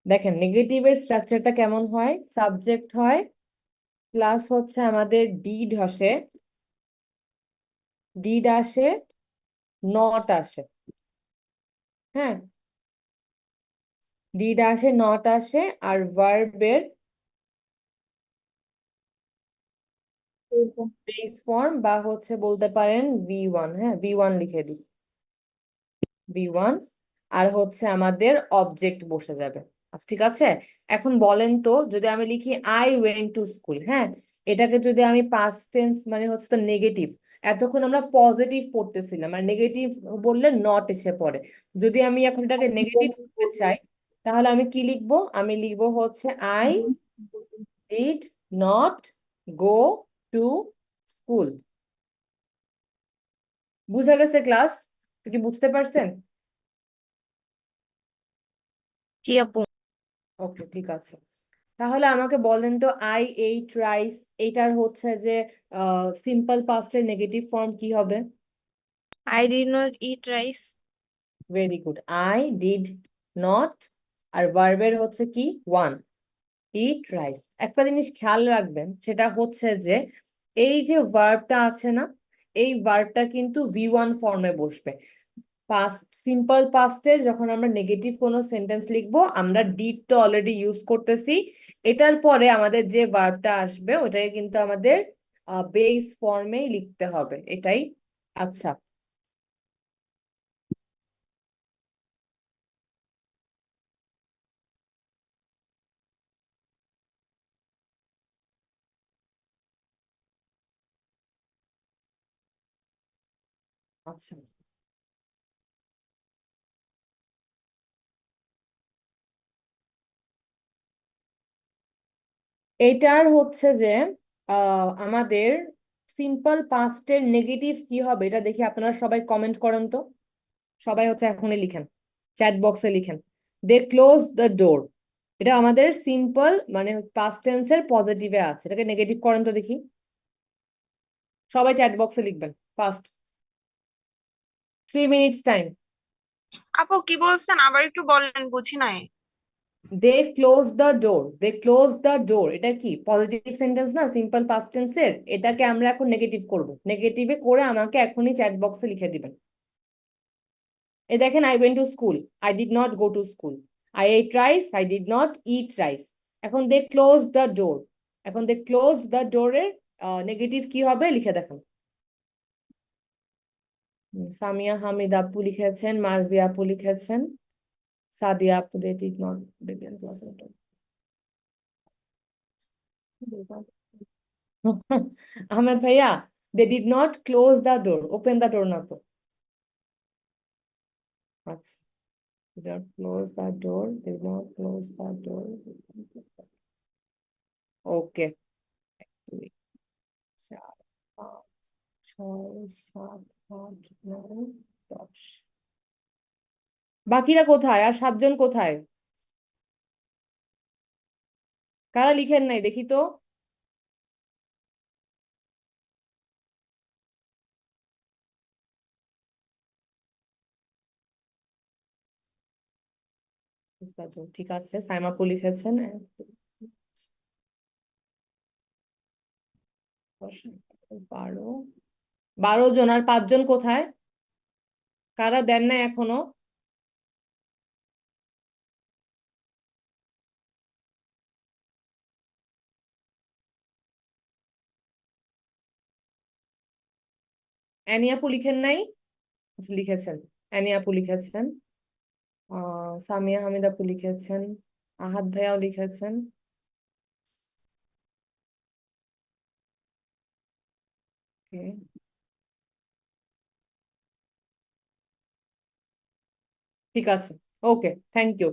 দেখেন নেগেটিভের স্ট্রাকচারটা কেমন হয়, সাবজেক্ট হয় প্লাস হচ্ছে আমাদের ডিড আসে, ডিড আসে, নট আসে। হ্যাঁ, ডিড আসে, নট আসে, আর ভার্বের বেস ফর্ম বা হচ্ছে বলতে পারেন V1। হ্যাঁ, V1 লিখে দিই, V1। আর হচ্ছে আমাদের অবজেক্ট বসে যাবে। আচ্ছা ঠিক আছে। এখন বলেন তো, যদি আমি লিখি আই ওয়েন্ট টু স্কুল, হ্যাঁ, এটাকে যদি আমি পাস্ট টেন্স মানে হচ্ছে তো নেগেটিভ, এতক্ষণ আমরা পজিটিভ পড়তেছিলাম আর নেগেটিভ বললে নট এসে পড়ে। যদি আমি এখন এটাকে নেগেটিভ করতে চাই তাহলে আমি কি লিখবো, আমি লিখবো হচ্ছে I did not go to school. বুঝা গেছে ক্লাস? কি বুঝতে পারছেন? জি আপু। ওকে ঠিক আছে। তাহলে আমাকে বলেন তো আই এইট রাইস, এটার হচ্ছে যে সিম্পল পাস্টের নেগেটিভ ফর্ম কি হবে? I did not eat rice. Very good, I did not, আর ভার্বের হচ্ছে কি ওয়ান, ইট রাইস। একটা জিনিস খেয়াল রাখবেন, সেটা হচ্ছে যে এই যে ভার্বটা আছে না, এই ভার্বটা কিন্তু V1 ফর্মে বসবে। পাস্ট, সিম্পল পাস্টের যখন আমরা নেগেটিভ কোনো সেন্টেন্স লিখবো আমরা ডিড তো অলরেডি ইউজ করতেছি, এটার পরে আমাদের যে ভার্বটা আসবে ওটাকে কিন্তু আমাদের বেস ফর্মেই লিখতে হবে, এটাই। আচ্ছা, আচ্ছা, এইটার হচ্ছে যে আমাদের সিম্পল পাস্টের নেগেটিভ কি হবে এটা দেখি, আপনারা সবাই কমেন্ট করেন তো। সবাই হচ্ছে এখনই লিখেন, চ্যাট বক্সে লিখেন। দে ক্লোজ দ্য ডোর, এটা আমাদের সিম্পল মানে পাস্ট টেন্সের পজিটিভে আছে, এটাকে নেগেটিভ করেন তো দেখি। সবাই চ্যাট বক্সে লিখবেন ফার্স্ট। 3 minutes time. আপু কি বলছেন, আবার একটু বলেন, বুঝি নাই। They close the door, they close the door, এটা কি পজিটিভ সেন্টেন্স না সিম্পল পাস্ট টেন্সের? এটাকে আমরা এখন নেগেটিভ করব, নেগেটিভে করে আমাকে এখনই চ্যাট বক্সে লিখে দিবেন। এই দেখেন, I went to school, I did not go to school. I ate rice, I did not eat rice. এখন দে ক্লোজ দ্য ডোর, এখন দে ক্লোজ দ্য ডোরের নেগেটিভ কি হবে লিখে দেখেন। সামিয়া হামিদ আপু লিখেছেন, মার্জিয়া আপু লিখেছেন, সাদিয়া আপু দে ডিড নট, দেখলেন ক্লাস। আহমেদ ভাইয়া, they did not close the door, open the door না তো। আচ্ছা, did not close the door, did not close the door. ওকে, 2 4 5 6 7 8 9 10। বাকিরা কোথায়, আর 7 জন কোথায়? কারা লিখেন নাই দেখি তো। ঠিক আছে, সাইমাপু লিখেছেন। 12, 12 জন, আর 5 জন কোথায়? কারা দেন নাই এখনো? অ্যানি আপু লিখেন নাই? আচ্ছা, লিখেছেন, অ্যানি আপু লিখেছেন, সামিয়া হামিদ আপু লিখেছেন, আহাদ ভাইয়াও লিখেছেন। Okay, ঠিক আছে, ওকে, থ্যাংক ইউ।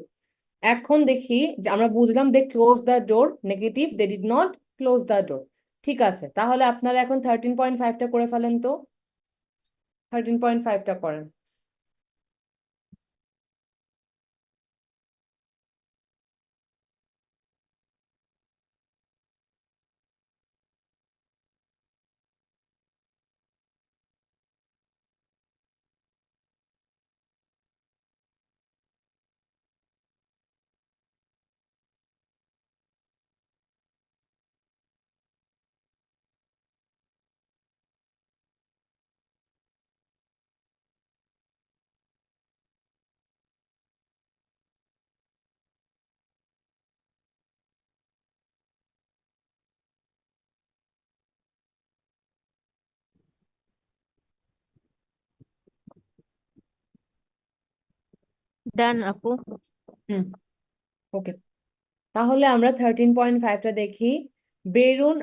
এখন দেখি যে আমরা বুঝলাম they close the door negative, they did not close the door. ঠিক আছে, তাহলে আপনারা এখন 13.5টা করে ফেলেন তো, 13.5টা করেন। ডান আপু। হুম, ওকে। তাহলে আমরা 13.5টা দেখি। বেরুন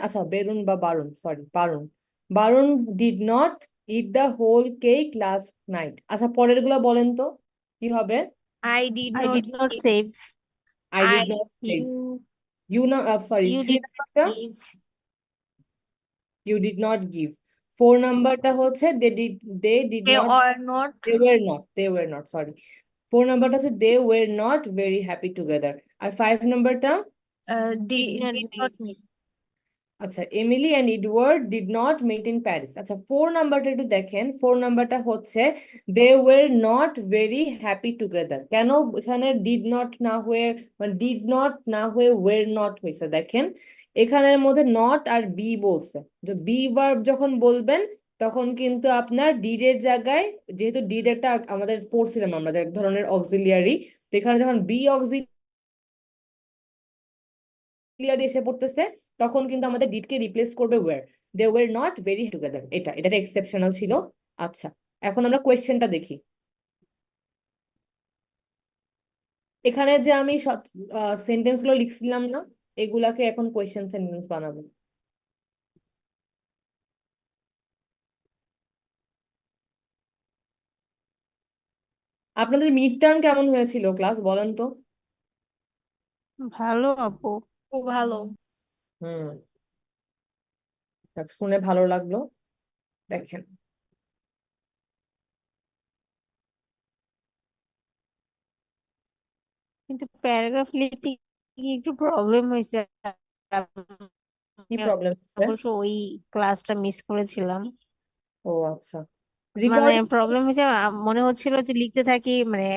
বা Barun, sorry, Barun. Barun did not eat the whole cake last night. আচ্ছা, পরের গুলো বলেন তো কি হবে? I did I not did not give. Save. I I did not save. You you না, সরি, ইউ 3 ডিড নট নাম্বারটা give. You did not give. 4 নাম্বারটা হচ্ছে they did they not, are not. They were not, sorry. 4 নাম্বারটা হচ্ছে they were not very happy together. আর 5 নাম্বারটা, did not Did meet. not meet. আচ্ছা, Emily and Edward did not meet in Paris. আচ্ছা, 4 নাম্বারটা একটু দেখেন। 4 নাম্বারটা হচ্ছে they were not very happy together. কেন এখানে ডিড নট না হয়ে, মানে ডিড নট না হয়ে ওয়ার নট হয়েছে দেখেন। এখানের মধ্যে নট আর বি বলছে, তো বি ভার্ব যখন বলবেন তখন কিন্তু আপনার ডিড এর জায়গায়, যেহেতু ডিড একটা আমাদের পড়ছিলাম আমরা যে এক ধরনের অক্সিলিয়ারি, তো এখানে যখন বি ক্লিয়ার এসে পড়তেছে তখন কিন্তু আমাদের ডিডকে রিপ্লেস করবে were. They were not very together, এটা একটা এক্সেপশনাল ছিল। আচ্ছা, এখন আমরা কোয়েশ্চেনটা দেখি। এখানে যে আমি সেন্টেন্স গুলো লিখছিলাম না, এগুলাকে এখন কোয়েশ্চেন সেন্টেন্স বানাবো। আপনাদের মিড টার্ম কেমন হয়েছিল ক্লাস, বলেন তো? ভালো আপু। খুব ভালো। হুম, যাক, শুনে ভালো লাগলো। দেখেন, কিন্তু প্যারাগ্রাফ লিখতে গিয়ে একটু প্রবলেম হয়েছে। কি আমি প্রবলেম হচ্ছে? অবশ্য ওই ক্লাসটা মিস করেছিলাম। ও আচ্ছা, মানে রেকর্ডিং। প্রবলেম হয়েছে, মনে হচ্ছিল যে লিখতে থাকি মানে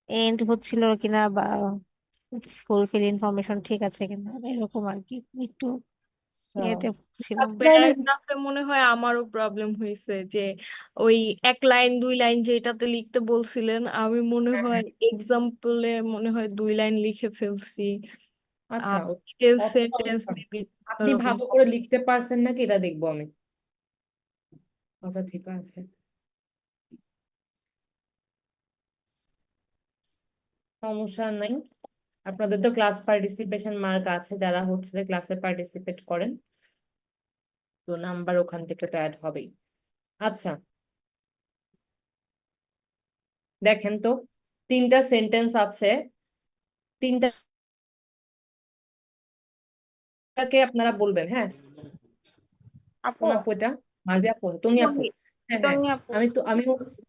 এন্ড হচ্ছিল কিনা বা ফুলফিল ইনফরমেশন ঠিক আছে কিনা এরকম আর কি একটু ইয়েতে ছিলাম। প্যারাগ্রাফে মনে হয় আমারও প্রবলেম হয়েছে যে ওই এক লাইন দুই লাইন যেটাতে লিখতে বলছিলেন আমি মনে হয় এক্সাম্পলে মনে হয় 2 লাইন লিখে ফেলছি। আচ্ছা, আর ডিটেল অত সেন্টেন্স সমস্যা না। মেবি আপনি ওরকম। ভালো করে লিখতে পারছেন নাকি এটা দেখবো আমি। আচ্ছা, ঠিক আছে, সমস্যা নাই। আপনাদের তো ক্লাস পার্টিসিপেশন মার্ক আছে, যারা হচ্ছে ক্লাসে পার্টিসিপেট করেন, তো নাম্বার ওখান থেকে তো অ্যাড হবেই। আচ্ছা, দেখেন তো, 3টা সেন্টেন্স আছে। 3টাকে আপনারা বলবেন, হ্যাঁ? আপু, কোন আপু এটা? মার্জি আপু, তুমি আপু? টনি, হ্যাঁ, হ্যাঁ। টনি আপু। আমি হচ্ছে,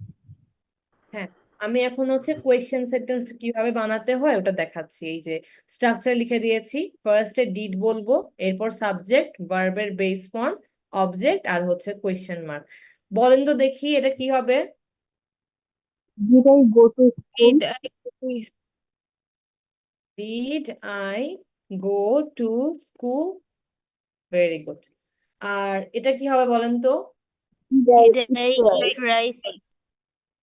হ্যাঁ, আমি এখন হচ্ছে কোয়েশ্চেন সেন্টেন্স কিভাবে বানাতে হয় ওটা দেখাচ্ছি। এই যে স্ট্রাকচার লিখে দিয়েছি, ফার্স্টে ডিড বলবো, এরপর সাবজেক্ট, ভার্বের বেস ফর্ম, অবজেক্ট, আর হচ্ছে কোয়েশ্চেন মার্ক। বলেন তো দেখি এটা কি হবে? Did I go to school? Did I quiz? Did I go to school? Very good. আর এটা কি হবে বলেন তো? Did I did eat I eat rice? Rice?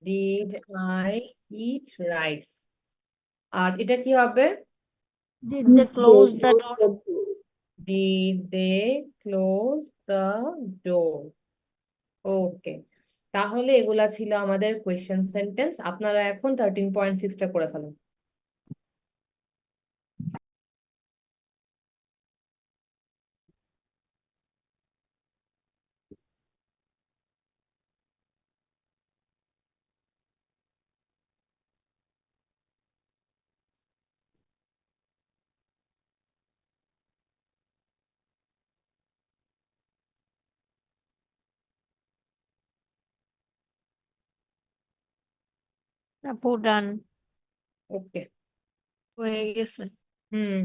Did I eat rice? আর এটা কি হবে? Did Did they they close close the the door? door? Did they close the door? Okay, তাহলে এগুলা ছিল আমাদের কোয়েশ্চেন সেন্টেন্স। আপনারা এখন 13.6টা করে ফেলেন। আপু ডান। ওকে। হয়ে গেছে। হুম,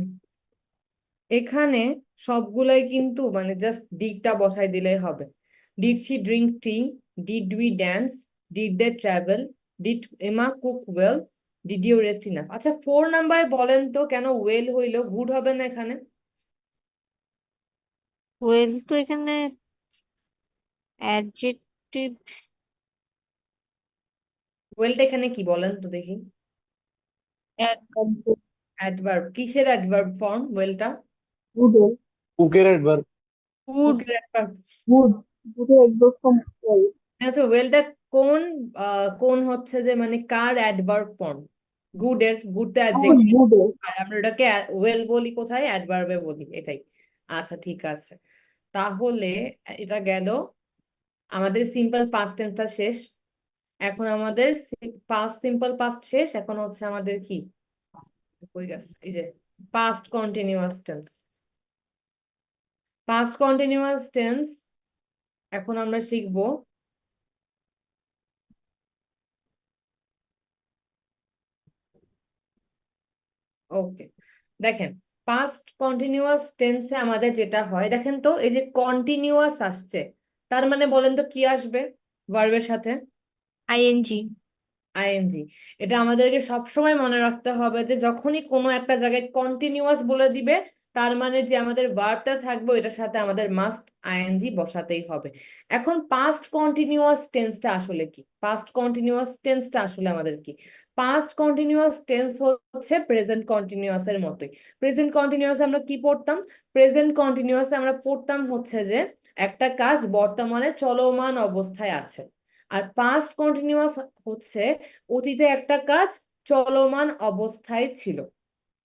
এখানে সবগুলাই কিন্তু মানে জাস্ট ডিডটা বসাই দিলেই হবে। Did she drink tea? Did we dance? Did they travel? Did Emma cook well? Did you rest enough? আচ্ছা, 4 নাম্বারে বলেন তো কেন ওয়েল হইলো, গুড হবে না এখানে? ওয়েল তো এখানে অ্যাডজেক্টিভ। ওয়েলটা এখানে কি বলেন তো দেখি? Adjective. অ্যাডভার্ব। কিসের অ্যাডভার্ব ফর্ম ওয়েলটা? Good. কুকের অ্যাডভার্ব। গুড। কুকের adverb. Good. Good adverb from well. আচ্ছা, ওয়েলটা কোন কোন হচ্ছে যে মানে কার অ্যাডভার্ব ফর্ম? গুড তো ও অ্যাডজেক্টিভ, গুড। আর আমরা ওটাকে ওয়েল বলি কোথায়? অ্যাডভার্বে বলি, এটাই। আচ্ছা ঠিক আছে, তাহলে এটা গেল, আমাদের সিম্পল পাস্ট টেন্সটা শেষ। এখন আমাদের পাস্ট সিম্পল পাস্ট শেষ, এখন হচ্ছে আমাদের কি কই গেছে, এই যে past continuous tense. Past continuous tense এখন আমরা শিখবো। ওকে, দেখেন পাস্ট কন্টিনিউয়াস টেন্সে আমাদের যেটা হয়, দেখেন তো এই যে কন্টিনিউয়াস আসছে, তার মানে বলেন তো কি আসবে ভার্বের সাথে? আইএনজি। আইএনজি। এটা আমাদেরকে সবসময় মনে রাখতে হবে যে যখনই কোনো একটা জায়গায় কন্টিনিউয়াস বলে দিবে, তার মানে যে আমাদের ভার্বটা থাকবে এটার সাথে আমাদের মাস্ট আইএনজি বসাতেই হবে। এখন পাস্ট কন্টিনিউয়াস টেন্সটা আসলে কি? পাস্ট কন্টিনিউয়াস টেন্সটা আসলে আমাদের কি? পাস্ট কন্টিনিউয়াস টেন্স হচ্ছে প্রেজেন্ট কন্টিনিউয়াস এর মতোই। প্রেজেন্ট কন্টিনিউয়াস আমরা কি পড়তাম? প্রেজেন্ট কন্টিনিউয়াস আমরা পড়তাম হচ্ছে যে একটা কাজ বর্তমানে চলমান অবস্থায় আছে, আর পাস্ট কন্টিনিউয়াস হচ্ছে অতীতে একটা কাজ চলমান অবস্থায় ছিল,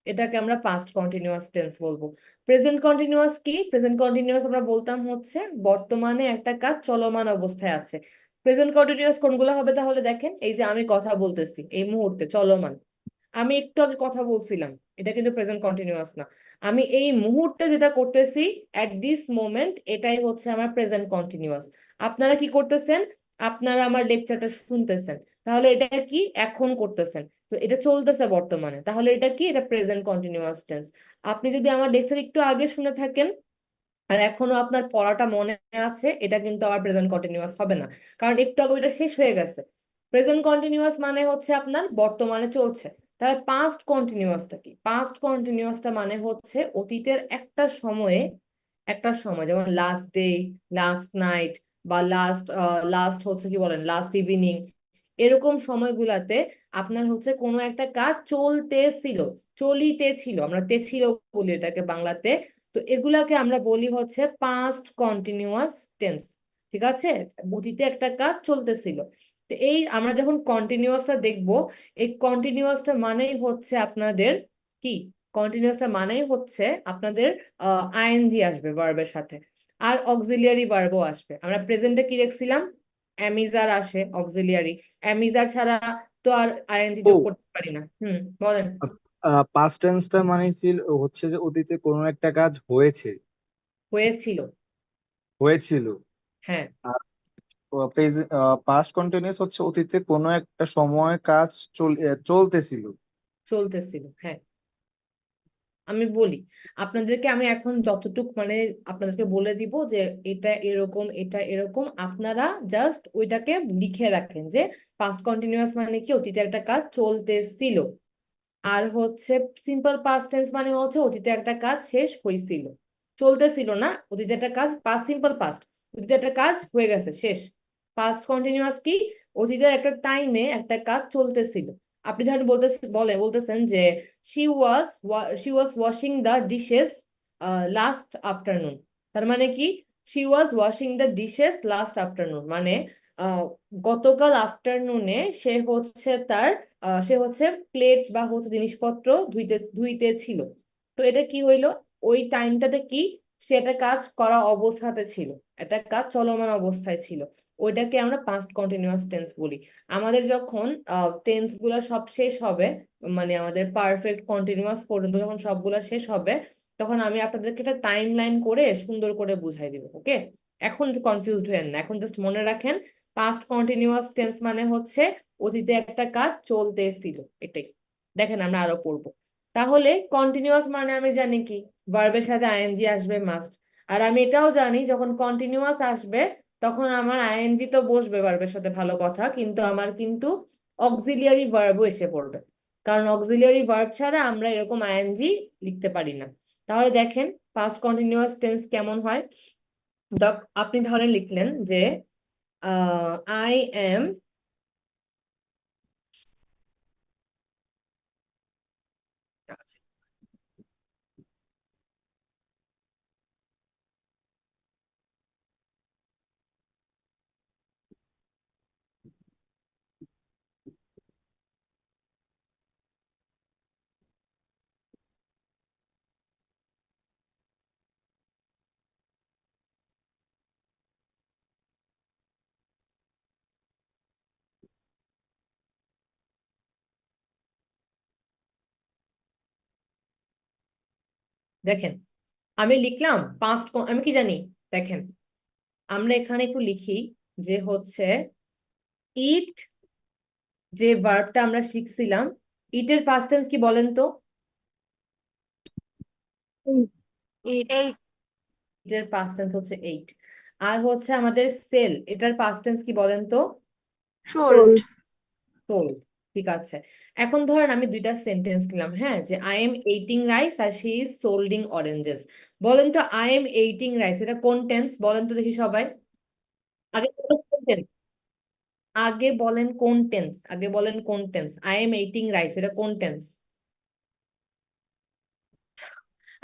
এটাকে আমরা পাস্ট কন্টিনিউয়াস টেন্স বলবো। প্রেজেন্ট কন্টিনিউয়াস কি? প্রেজেন্ট কন্টিনিউয়াস আমরা বলতাম হচ্ছে বর্তমানে একটা কাজ চলমান অবস্থায় আছে। প্রেজেন্ট কন্টিনিউয়াস কোনগুলো হবে তাহলে দেখেন, এই যে আমি কথা বলতেছি এই মুহূর্তে চলমান, আমি একটু আগে কথা বলছিলাম, এটা কিন্তু প্রেজেন্ট কন্টিনিউয়াস না। আমি এই মুহূর্তে যেটা করতেছি এট দিস মোমেন্ট, এটাই হচ্ছে আমার প্রেজেন্ট কন্টিনিউয়াস। আপনারা কি করতেছেন? আপনারা আমার লেকচারটা শুনতেছেন, তাহলে এটা কি এখন করতেছেন, তো এটা চলতেছে বর্তমানে, তাহলে এটা কি? এটা প্রেজেন্ট কন্টিনিউয়াস টেন্স। আপনি যদি আমার লেকচার একটু আগে শুনে থাকেন আর এখনো আপনার পড়াটা মনে আছে, এটা কিন্তু আবার প্রেজেন্ট কন্টিনিউয়াস হবে না, কারণ একটু আগে ওইটা শেষ হয়ে গেছে। প্রেজেন্ট কন্টিনিউয়াস মানে হচ্ছে আপনার বর্তমানে চলছে। তাহলে পাস্ট কন্টিনিউয়াসটা কি? পাস্ট কন্টিনিউয়াসটা মানে হচ্ছে অতীতের একটা সময় যেমন লাস্ট ডে, লাস্ট নাইট, বা লাস্ট হচ্ছে কি বলেন লাস্ট ইভিনিং, এরকম সময়গুলাতে আপনার হচ্ছে কোনো একটা কাজ চলতেছিল, চলিতেছিল, আমরা তেছিল বলি এটাকে বাংলাতে। তো এগুলাকে আমরা বলি হচ্ছে পাস্ট কন্টিনিউয়াস টেন্স। ঠিক আছে, অতীতে একটা কাজ চলতেছিল। তো এই আমরা যখন কন্টিনিউয়াসটা দেখব, এই কন্টিনিউয়াসটা মানেই হচ্ছে আপনাদের কি? কন্টিনিউয়াসটা মানেই হচ্ছে আপনাদের আইএনজি আসবে ভার্বের সাথে, আর অক্সিলিয়ারি ভার্বও আসবে। আমরা প্রেজেন্টে কি দেখছিলাম? অ্যামিজার আসে অক্সিলিয়ারি, অ্যামিজার ছাড়া তো আর আইএনজি যোগ ও করতে পারি না। বলেন। পাস্ট টেন্সটা মানে হচ্ছে যে অতীতে কোনো একটা কাজ হয়েছে, হয়েছিল। হয়েছিল। হ্যাঁ, আর পাস্ট কন্টিনিউয়াস হচ্ছে অতীতে কোনো একটা সময় কাজ চলতেছিল। চলতেছিল, হ্যাঁ। আমি বলি আপনাদেরকে, আমি এখন যতটুক মানে আপনাদেরকে বলে দিব যে এটা এরকম, এটা এরকম, আপনারা জাস্ট ওইটাকে লিখে রাখেন যে পাস্ট কন্টিনিউয়াস মানে কি? অতীতে একটা কাজ চলতেছিল। আর হচ্ছে সিম্পল পাস্ট টেন্স মানে হচ্ছে অতীতে একটা কাজ শেষ হয়েছিল, চলতেছিল না, অতীতে একটা কাজ, পাস্ট সিম্পল পাস্ট, অতীতে একটা কাজ হয়ে গেছে শেষ। পাস্ট কন্টিনিউয়াস কি? অতীতের একটা টাইমে একটা কাজ চলতেছিল। আপনি ধরেন বলতেছেন যে she was she was washing the dishes last afternoon, তার মানে কি? She was washing the dishes last afternoon মানে আহ, গতকাল আফটারনুনে সে হচ্ছে প্লেট বা হচ্ছে জিনিসপত্র ধুইতে ছিল। তো এটা কি হইলো? ওই টাইমটাতে কি সে একটা কাজ করা অবস্থাতে ছিল, একটা কাজ চলমান অবস্থায় ছিল, ওইটাকে আমরা পাস্ট কন্টিনিউয়াস টেন্স বলি। আমাদের যখন টেন্স গুলা সব শেষ হবে, মানে আমাদের পারফেক্ট কন্টিনিউয়াস পর্যন্ত যখন সবগুলা শেষ হবে, তখন আমি আপনাদেরকে একটা টাইম লাইন করে সুন্দর করে বুঝাই দিব। ওকে, এখন কনফিউজড হয়েন না, এখন জাস্ট মনে রাখেন পাস্ট কন্টিনিউয়াস টেন্স মানে হচ্ছে অতীতে একটা কাজ চলতেছিল, এটাই। দেখেন আমরা আরো পড়বো। তাহলে কন্টিনিউয়াস মানে আমি জানি কি? ভার্বের সাথে আইএনজি আসবে মাস্ট। আর আমি এটাও জানি যখন কন্টিনিউয়াস আসবে তখন আমার আইএনজি তো বসবে ভার্বের সাথে, ভালো কথা, কিন্তু আমার কিন্তু অক্সিলিয়ারি ভার্বও এসে পড়বে, কারণ অক্সিলিয়ারি ভার্ব ছাড়া আমরা এরকম আইএনজি লিখতে পারি না। তাহলে দেখেন পাস্ট কন্টিনিউয়াস টেন্স কেমন হয়। আপনি ধরেন লিখলেন যে আই এম, দেখেন আমি লিখলাম পাস্ট, আমি কি জানি দেখেন আমরা এখানে একটু লিখি যে হচ্ছে ইট, যে ভার্বটা আমরা শিখছিলাম, ইটের পাস্ট টেন্স কি বলেন তো? এইট এটার পাস্ট টেন্স হচ্ছে 8। আর হচ্ছে আমাদের সেল, এটার পাস্ট টেন্স কি বলেন তো? Sold sold. ঠিক আছে, এখন ধরেন আমি দুইটা সেন্টেন্স দিলাম, হ্যাঁ, যে আই এম এইটিং রাইস আর শি ইজ সোল্ডিং অরেঞ্জেস। বলেন তো আই এম এইটিং রাইস এটা কোন টেন্স বলেন তো দেখি সবাই? আগে বলেন কোন টেন্স, আগে বলেন কোন টেন্স, আগে বলেন কোন tense. I am eating rice এটা কোন টেন্স?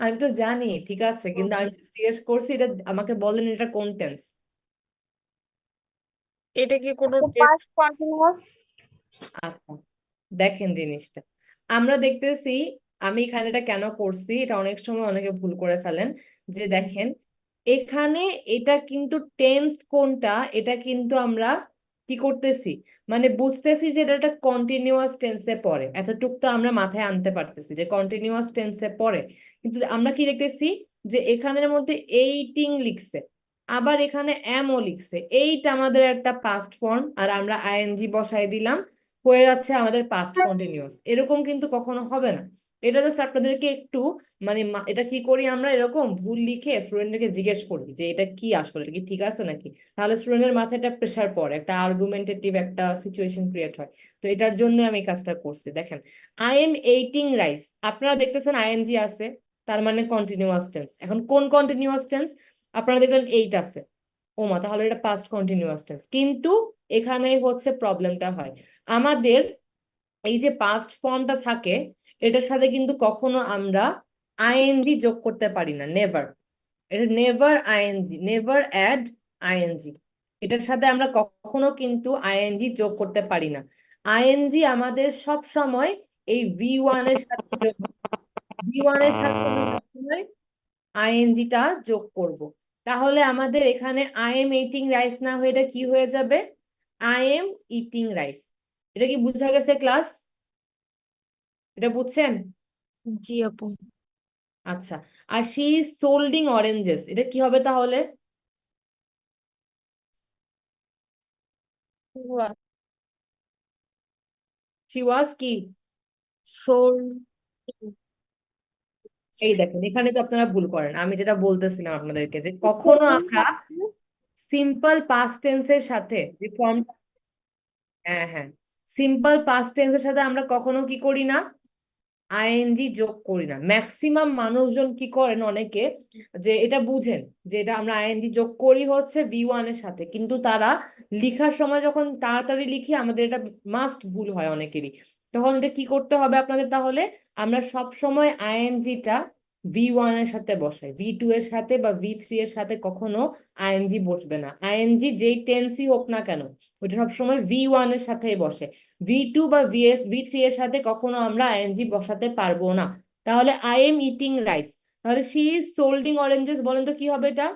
আমি তো জানি, ঠিক আছে, কিন্তু আমি জিজ্ঞেস করছি এটা, আমাকে বলেন এটা কোন টেন্স। এটা কি কোনো পাস্ট কন্টিনিউয়াস। আচ্ছা, দেখেন জিনিসটা আমরা দেখতেছি, আমি এখানে এটা কেন করছি এটা অনেক সময় অনেকে ভুল করে ফেলেন, যে দেখেন এখানে এটা কিন্তু টেন্স কোনটা এটা কিন্তু আমরা কি করতেছি, মানে বুঝতেছি যে এটা একটা কন্টিনিউয়াস টেন্সে পড়ে, এতটুক তো আমরা মাথায় আনতে পারতেছি যে কন্টিনিউয়াস টেন্সে পড়ে। কিন্তু আমরা কি দেখতেছি যে এখানের মধ্যে এইটিং লিখছে, আবার এখানে এমও লিখছে, এইটা আমাদের একটা পাস্ট ফর্ম আর আমরা আইএনজি বসাই দিলাম, হয়ে যাচ্ছে আমাদের পাস্ট কন্টিনিউয়াস। এরকম কিন্তু কখনো হবে না। এটা জাস্ট আপনাদেরকে একটু মানে এটা কি করি আমরা, এরকম ভুল লিখে স্টুডেন্টকে জিজ্ঞেস করি যে এটা কি আসলে, এটা কি ঠিক আছে নাকি, তাহলে স্টুডেন্টের মাথায় একটা প্রেশার পড়ে, একটা আর্গুমেন্টেটিভ একটা সিচুয়েশন ক্রিয়েট হয়। তো এটার জন্য আমি এই কাজটা করছি। দেখেন আই এম এইটিং রাইস, আপনারা দেখতেছেন আইএনজি আছে, তার মানে কন্টিনিউয়াস টেন্স। এখন কোন কন্টিনিউয়াস টেন্স? আপনারা দেখলেন এইট আছে, ওমা তাহলে এটা পাস্ট কন্টিনিউয়াস টেন্স। কিন্তু এখানে হচ্ছে প্রবলেমটা হয় আমাদের, এই যে পাস্ট ফর্মটা থাকে এটার সাথে কিন্তু কখনো আমরা আইএনজি যোগ করতে পারি না, নেভার। এটা never ING, never add ING, এটার সাথে আমরা কখনো কিন্তু আইএনজি যোগ করতে পারি না। আইএনজি আমাদের সব সময় এই ভি ওয়ানের সাথে যোগ, ভি ওয়ানের সাথে আমরা সবসময় আইএনজিটা যোগ করব। তাহলে আমাদের এখানে আই এম ইটিং রাইস না হয়ে এটা কি হয়ে যাবে? I am eating rice. এটা কি বুঝা গেছে ক্লাস? এটা বুঝছেন? জি আপু আচ্ছা, আর শি ইজ সোল্ডিং অরেঞ্জেস এটা কি হবে তাহলে? শি ওয়াজ কি? সোল্ড এই দেখেন এখানে তো আপনারা ভুল করেন, আমি যেটা বলতেছিলাম আপনাদেরকে যে কখনো আমরা সিম্পল পাস্ট টেন্সের সাথে যে ফর্ম, হ্যাঁ হ্যাঁ, সিম্পল পাস্ট টেন্সের সাথে আমরা কখনো কি করি না, আইএনজি যোগ করি না। ম্যাক্সিমাম মানুষজন কি করেন অনেকে, যে এটা বুঝেন যে এটা আমরা আইএনজি যোগ করি হচ্ছে ভি ওয়ান এর সাথে, কিন্তু তারা লিখার সময় যখন তাড়াতাড়ি লিখি আমাদের এটা মাস্ট ভুল হয় অনেকেরই। তখন এটা কি করতে হবে আপনাদের তাহলে, আমরা সব সময় আইএনজিটা ভি ওয়ান এর সাথে বসাই, ভি টু এর সাথে বা ভি থ্রি এর সাথে কখনো আইএনজি বসবে না। আইএনজি যেই টেন্সই হোক না কেন ওটা সবসময় ভি ওয়ান এর সাথেই বসে, ভি টু বা ভি থ্রি এর সাথে কখনো আমরা আইএনজি বসাতে পারবো না। তাহলে আই এম ইটিং রাইস, তাহলে শি ইজ সোল্ডিং অরেঞ্জেস, বলেন তো কি হবে এটা?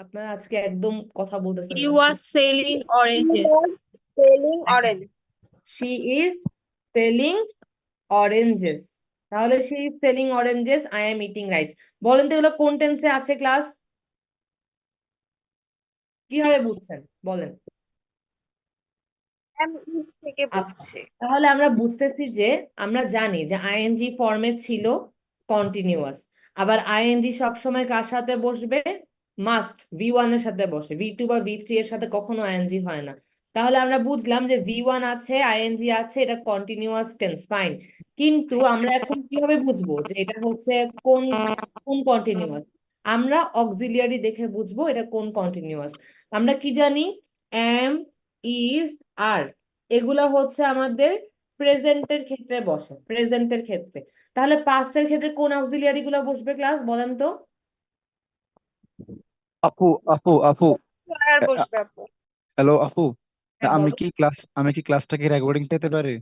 আপনারা আজকে একদম কথা বলতেছেন হি না। Was selling oranges selling orange. She is selling oranges, তাহলে she is selling oranges, I am eating rice. বলেন তো এগুলো কোন টেন্সে আছে ক্লাস? কিভাবে বুঝছেন বলেন? থেকে আচ্ছা, বুঝছি। তাহলে আমরা বুঝতেছি যে আমরা জানি যে আইএনজি ফর্মে ছিল কন্টিনিউয়াস, আবার আইএনজি সবসময় কার সাথে বসবে? মাস্ট ভি ওয়ান এর সাথে বসে, ভি টু বা ভি থ্রি এর সাথে কখনো আইএনজি হয় না। তাহলে আমরা বুঝলাম যে ভি ওয়ান আছে আইএনজি আছে, এটা কন্টিনিউয়াস টেন্স, ফাইন। কিন্তু আমরা এখন কিভাবে বুঝবো যে এটা হচ্ছে কোন কোন কন্টিনিউয়াস? আমরা অক্সিলিয়ারি দেখে বুঝবো এটা কোন কন্টিনিউয়াস। আমরা কি জানি? এম, ইজ, আর, এগুলা হচ্ছে আমাদের প্রেজেন্টের ক্ষেত্রে বসে, প্রেজেন্টের ক্ষেত্রে। তাহলে পাস্টের ক্ষেত্রে কোন অক্সিলিয়ারি গুলা বসবে ক্লাস বলেন তো? আপু আপু আপু আর বসবে আপু। হ্যালো আপু, হ্যাঁ বলো। আমি কি ক্লাসটাকে রেকর্ডিং পেতে পারি?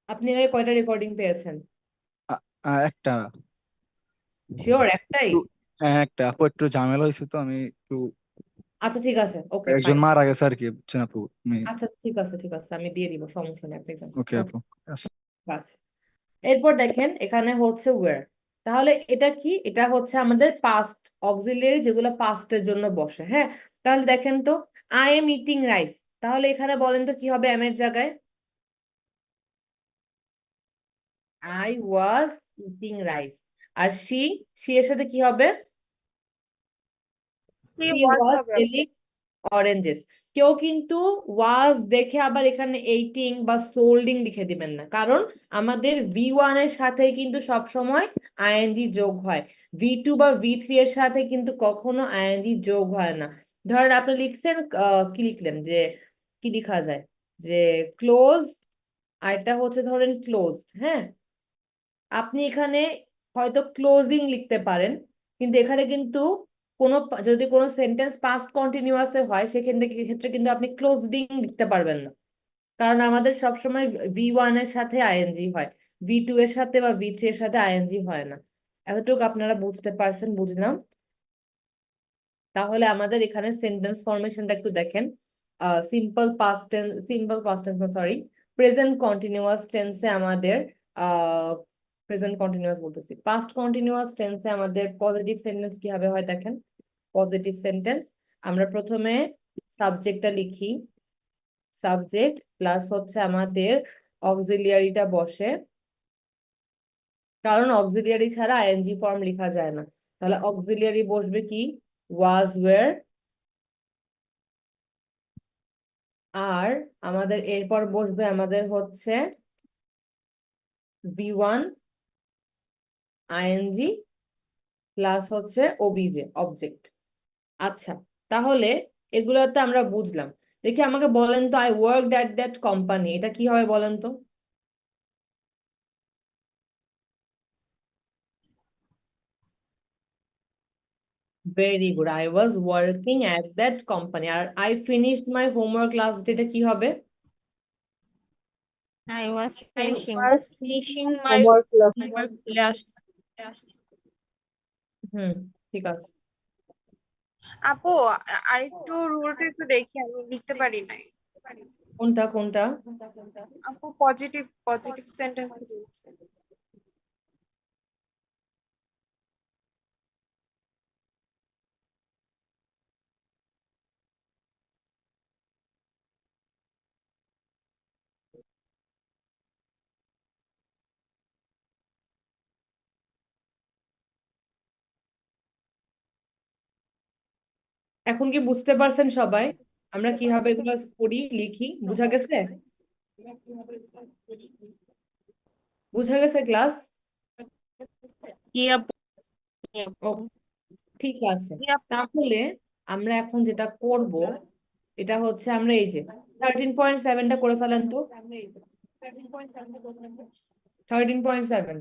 আপনি এর আগে কয়টা রেকর্ডিং পেয়েছেন? একটা। শিওর একটাই? একটু, হ্যাঁ একটা। আপু একটু ঝামেলা হয়েছে তো, আমি একটু, আচ্ছা ঠিক আছে, ওকে একজন ফাইন। মারা গেছে আর কি, বুঝছেন আপু। আমি, আচ্ছা ঠিক আছে ঠিক আছে, আমি দিয়ে দিব, সমস্যা নেই, আপনি যান। ওকে ওকে, আপু। আচ্ছা। আচ্ছা। এরপর দেখেন এখানে হচ্ছে ওয়ার, তাহলে এটা কি, এটা হচ্ছে আমাদের পাস্ট অক্সিলিয়ারি যেগুলো পাস্টের জন্য বসে, হ্যাঁ। তাহলে দেখেন তো, আই এম ইটিং রাইস, তাহলে এখানে বলেন তো কি হবে এম এর জায়গায়? I was eating rice. আর শি এর সাথে কি হবে? He শি was ওয়াজ হবে আপু। Selling oranges. কেউ কিন্তু ওয়াজ দেখে আবার এখানে এইটিং বা সোল্ডিং লিখে দিবেন না, কারণ আমাদের V1 এর সাথে কিন্তু সব সময় আইএনজি যোগ হয়, V2 বা V3 এর সাথে কিন্তু কখনো আইএনজি যোগ হয় না। ধরেন আপনি লিখছেন কি লিখলেন, যে কি লেখা যায়, যে ক্লোজ, আর এটা হচ্ছে ধরেন ক্লোজড, হ্যাঁ। আপনি এখানে হয়তো ক্লোজিং লিখতে পারেন, কিন্তু এখানে কিন্তু যদি কোনো সেন্টেন্স পাস্ট কন্টিনিউয়াসে হয় ক্ষেত্রে কিন্তু আপনি ক্লোজডিং লিখতে পারবেন না, কারণ আমাদের সবসময় V1 এর সাথে আইএনজি হয়, V2 এর সাথে বা V3 এর সাথে আইএনজি হয় না। এতটুকু আপনারা বুঝতে পারছেন, বুঝলাম। তাহলে আমাদের এখানে সেন্টেন্স ফরমেশনটা একটু দেখেন। সিম্পল পাস্ট টেন্স না, সরি, প্রেজেন্ট কন্টিনিউয়াস টেন্সে আমাদের প্রেজেন্ট কন্টিনিউয়াস বলতেছি, পাস্ট কন্টিনিউয়াস টেন্সে আমাদের পজিটিভ সেন্টেন্স কিভাবে হয় দেখেন। পজিটিভ সেন্টেন্স আমরা প্রথমে সাবজেক্টটা লিখি, সাবজেক্ট প্লাস হচ্ছে আমাদের অক্সিলিয়ারিটা বসে, কারণ অক্সিলিয়ারি ছাড়া আইএনজি ফর্ম লেখা যায় না। তাহলে অক্সিলিয়ারি বসবে কি, ওয়াজ, ওয়্যার। আর আমাদের এরপর বসবে আমাদের হচ্ছে V1 আইএনজি প্লাস হচ্ছে ওবিজে অবজেক্ট। আচ্ছা, তাহলে এগুলোতে আমরা বুঝলাম। দেখি আমাকে বলেন তো, I worked at that company, এটা কি হবে বলেন তো? Very good, I was working at that company. আর I finished my homework last day, এটা কি হবে? I was I finishing. was finishing my homework class. homework last. হুম, ঠিক আছে। আপু আরেকটু রুলটা একটু দেখি, আমি লিখতে পারি নাই। কোনটা কোনটা? আপু পজিটিভ পজিটিভ সেন্টেন্স। এখন কি বুঝতে পারছেন সবাই আমরা কিভাবে এগুলো করি, লিখি? বুঝা গেছে? বুঝা গেছে ক্লাস? জি আপু। ও, ঠিক আছে। জি আপু। তাহলে আমরা এখন যেটা করব, এটা হচ্ছে আমরা এই যে 13.7টা করে ফেলেন তো। 13.7।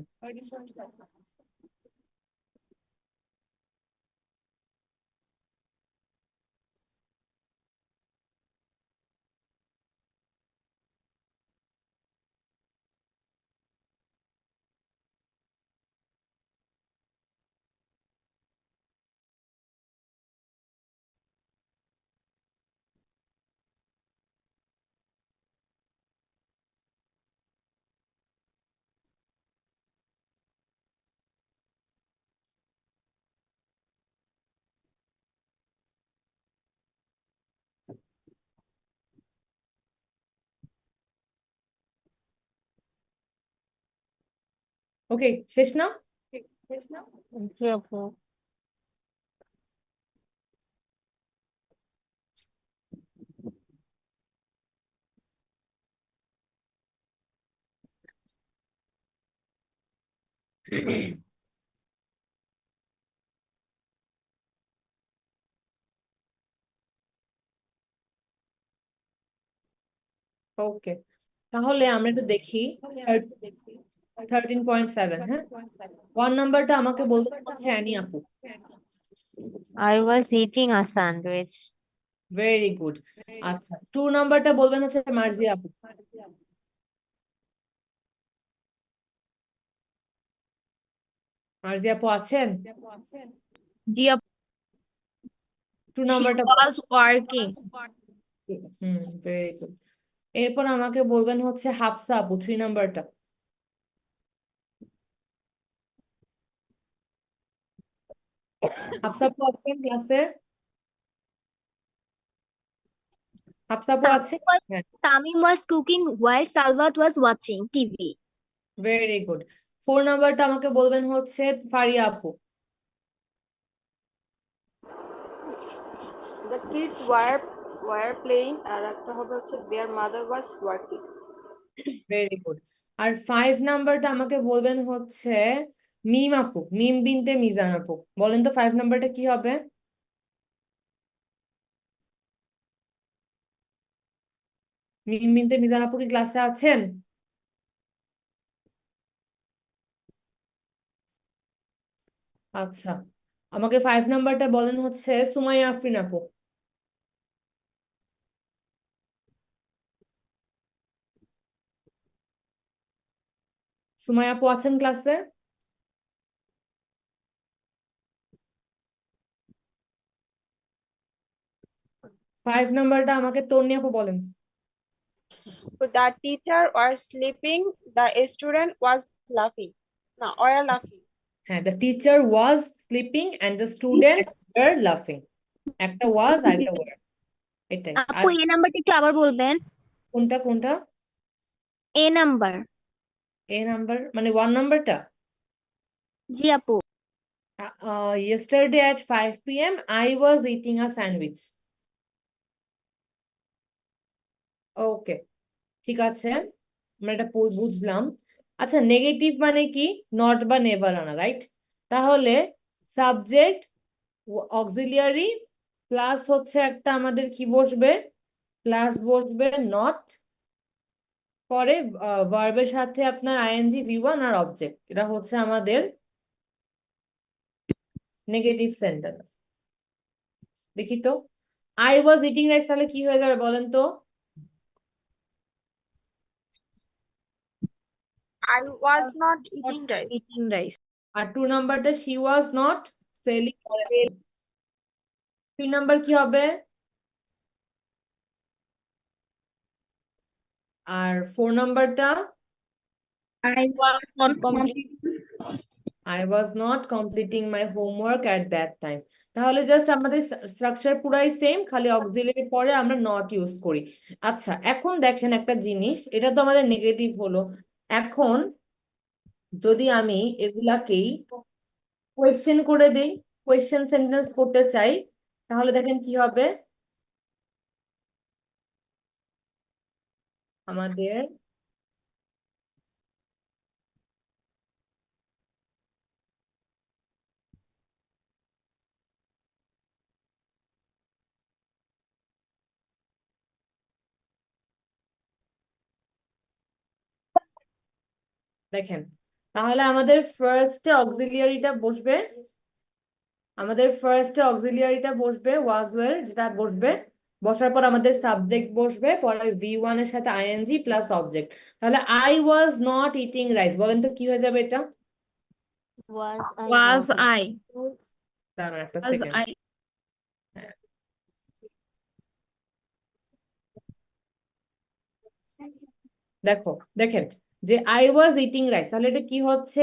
ওকে, শেষ না? জি আপু। ওকে, তাহলে আমরা একটু দেখি 13.7, হ্যাঁ। 1 নাম্বারটা আমাকে বলতে হচ্ছে অ্যানি আপু। I was eating a sandwich. Very good. আচ্ছা, 2 নাম্বারটা বলবেন হচ্ছে মার্জিয়া আপু। মার্জিয়া আপু আছেন? জি আপু। 2 She নাম্বারটা was working. Hmm, very good. এরপর আমাকে বলবেন হচ্ছে হাফসা আপু 3 নাম্বারটা। হাফসা আপু আছেন ক্লাসে? হাফসা আপু আছে? হ্যাঁ, Tamim was cooking while Salvat was watching TV. Very good. 4 নাম্বারটা আমাকে বলবেন হচ্ছে ফারিয়া আপু। The kids were playing আর একটা হবে হচ্ছে their mother was working. Very good. আর 5 নাম্বারটা আমাকে বলবেন হচ্ছে মিম আপু, মিম বিনতে মিজান আপু। বলেন তো 5 নাম্বারটা কি হবে? মিম বিনতে মিজান আপু কি ক্লাসে আছেন? আচ্ছা, আমাকে 5 নাম্বারটা বলেন হচ্ছে সুমাইয়া আফরিন আপু। সুমাইয়া আপু আছেন ক্লাসে? 5 নাম্বারটা আমাকে তন্নি আপু বলেন। The teacher was sleeping, the student was laughing. No, were laughing. হ্যাঁ, the teacher was sleeping and the students were laughing. একটা was আর একটা were, এটাই। আর আপু এ নাম্বারটা একটু আবার বলবেন। কোনটা কোনটা? এ নাম্বার। এ নাম্বার মানে 1 নাম্বারটা? জি আপু। Yesterday at 5 p.m. I was eating a sandwich. ওকে, ঠিক আছে, আমরা এটা বুঝলাম। আচ্ছা, নেগেটিভ মানে কি? নট বা নেভার আনা, রাইট? তাহলে সাবজেক্ট অক্সিলিয়ারি প্লাস হচ্ছে একটা আমাদের কি বসবে? প্লাস বসবে নট, পরে ভার্বের সাথে আপনার আইএনজি ভি1 আর অবজেক্ট। এটা হচ্ছে আমাদের নেগেটিভ সেন্টেন্স। দেখি তো, আই ওয়াজ ইটিং রাইস তাহলে কি হয়ে যাবে বলেন তো? I was not eating rice. eating rice. আর 2 নাম্বারটা she was not selling. 3 number কি হবে? আর 4 নাম্বারটা I was not complete. I was not completing my homework at that time. তাহলে জাস্ট আমাদের স্ট্রাকচার পুরাই সেম, খালি অক্সিলারি পরে আমরা নট ইউজ করি। আচ্ছা, এখন দেখেন একটা জিনিস, এটা তো আমাদের নেগেটিভ হলো। এখন যদি আমি এগুলাকেই কোয়েশ্চেন করে দেই, কোয়েশ্চেন সেন্টেন্স করতে চাই, তাহলে দেখেন কি হবে আমাদের। দেখেন, তাহলে আমাদের ফার্স্টে অক্সিলিয়ারিটা বসবে, ওয়াজ ওয়্যার, যেটা বসবে। বসার পর আমাদের সাবজেক্ট বসবে, পরে ভি1 এর সাথে আইএনজি প্লাস অবজেক্ট। তাহলে I was not eating rice, বলেন তো কি হয়ে যাবে এটা? Was I Was not? I? দাঁড়ান একটা Was সেকেন্ড। I? দেখো, দেখেন যে আই ওয়াজ ইটিং রাইস, তাহলে এটা কি হচ্ছে?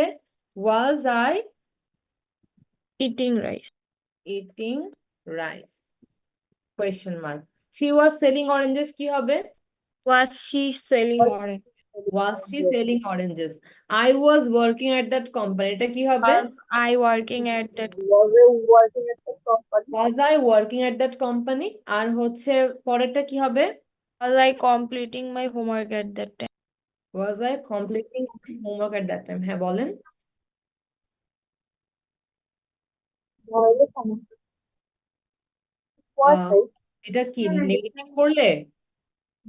Was I Eating rice. Eating rice, question mark. She was selling oranges কি হবে? Was she selling orange? Was she selling oranges. I was working at that company, এটা কি হবে? Was I working at that? Was I working at the company? Was I working at that company. আর হচ্ছে পরেরটা কি হবে? Was I completing my homework at that time? Was I completing homework at that time. হ্যাঁ বলেন। Was I সমস্যা? Was ah, I? এটা কি নেগেটিভ করলে?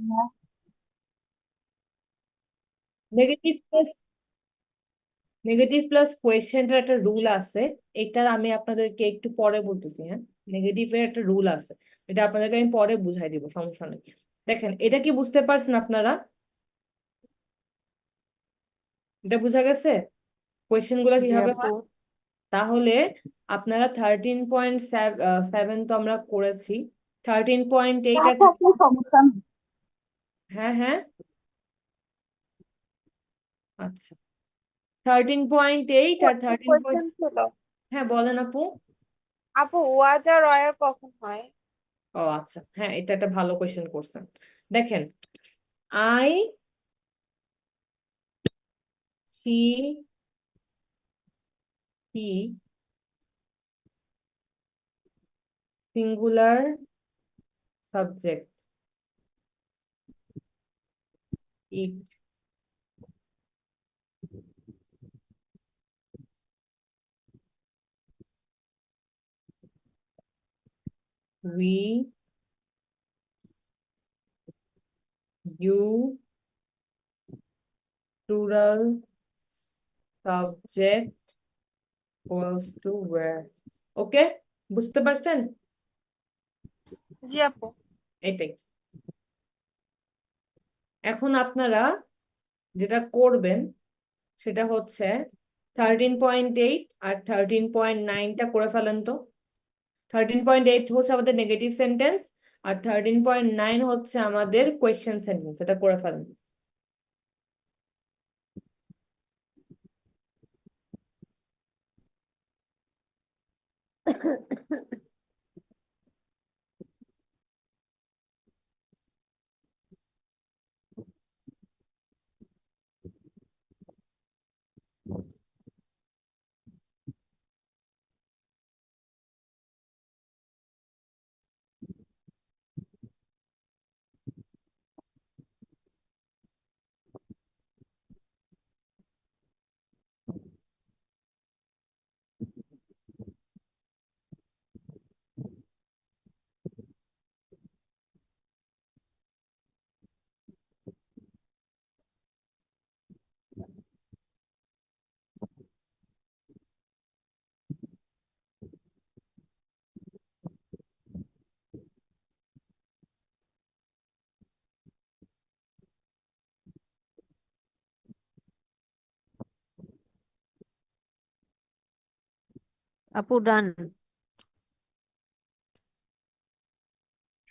না, নেগেটিভ প্লাস কোয়েশ্চেনটার একটা রুল আছে, এটা আমি আপনাদেরকে একটু পরে বলতেছি। হ্যাঁ, নেগেটিভের একটা রুল আছে, এটা আপনাদেরকে আমি পরে বুঝাই দিব, সমস্যা নেই। দেখেন, এটা কি বুঝতে পারছেন আপনারা? এটা বোঝা গেছে কোয়েশ্চেন গুলো জি কিভাবে আপু। হয়? তাহলে আপনারা 13.7 তো আমরা করেছি, 13.8 তা আর থাকলে সমস্যা নেই। হ্যাঁ হ্যাঁ, আচ্ছা, 13.8 আর 13. Question ছিল। হ্যাঁ বলেন আপু। আপু ওয়াজ আর ওয়ার কখন হয়? ও আচ্ছা, হ্যাঁ, এটা একটা ভালো কোয়েশ্চেন করছেন। দেখেন, I, she, he, singular subject, it, we, you, plural subject equals to were. Okay, বুঝতে পারছেন? জি আপু। এটাই। এখন আপনারা যেটা করবেন সেটা হচ্ছে 13.8 আর 13.9টা করে ফেলেন তো। 13.8 হচ্ছে আমাদের নেগেটিভ সেন্টেন্স, আর 13.9 হচ্ছে আমাদের কোয়েশ্চেন সেন্টেন্স। এটা করে ফেলেন। আপু ডান।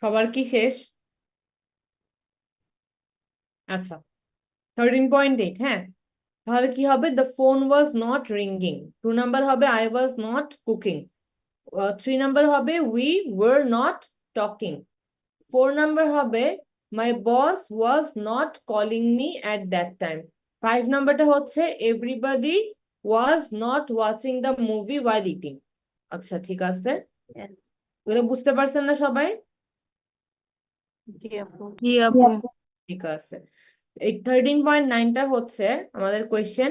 সবার কি শেষ? আচ্ছা, 13.8, হ্যাঁ, তাহলে কি হবে? The phone was not ringing. 2 number হবে I was not cooking. 3 number হবে we were not talking. 4 number হবে my boss was not calling me at that time. 5 নাম্বারটা হচ্ছে everybody was not watching the movie while eating. আচ্ছা, ঠিক আছে, Yes, এগুলো বুঝতে পারছেন না সবাই? জি আপু। জি জি আপু। আপু। ঠিক আছে। এই 13.9টা হচ্ছে আমাদের question,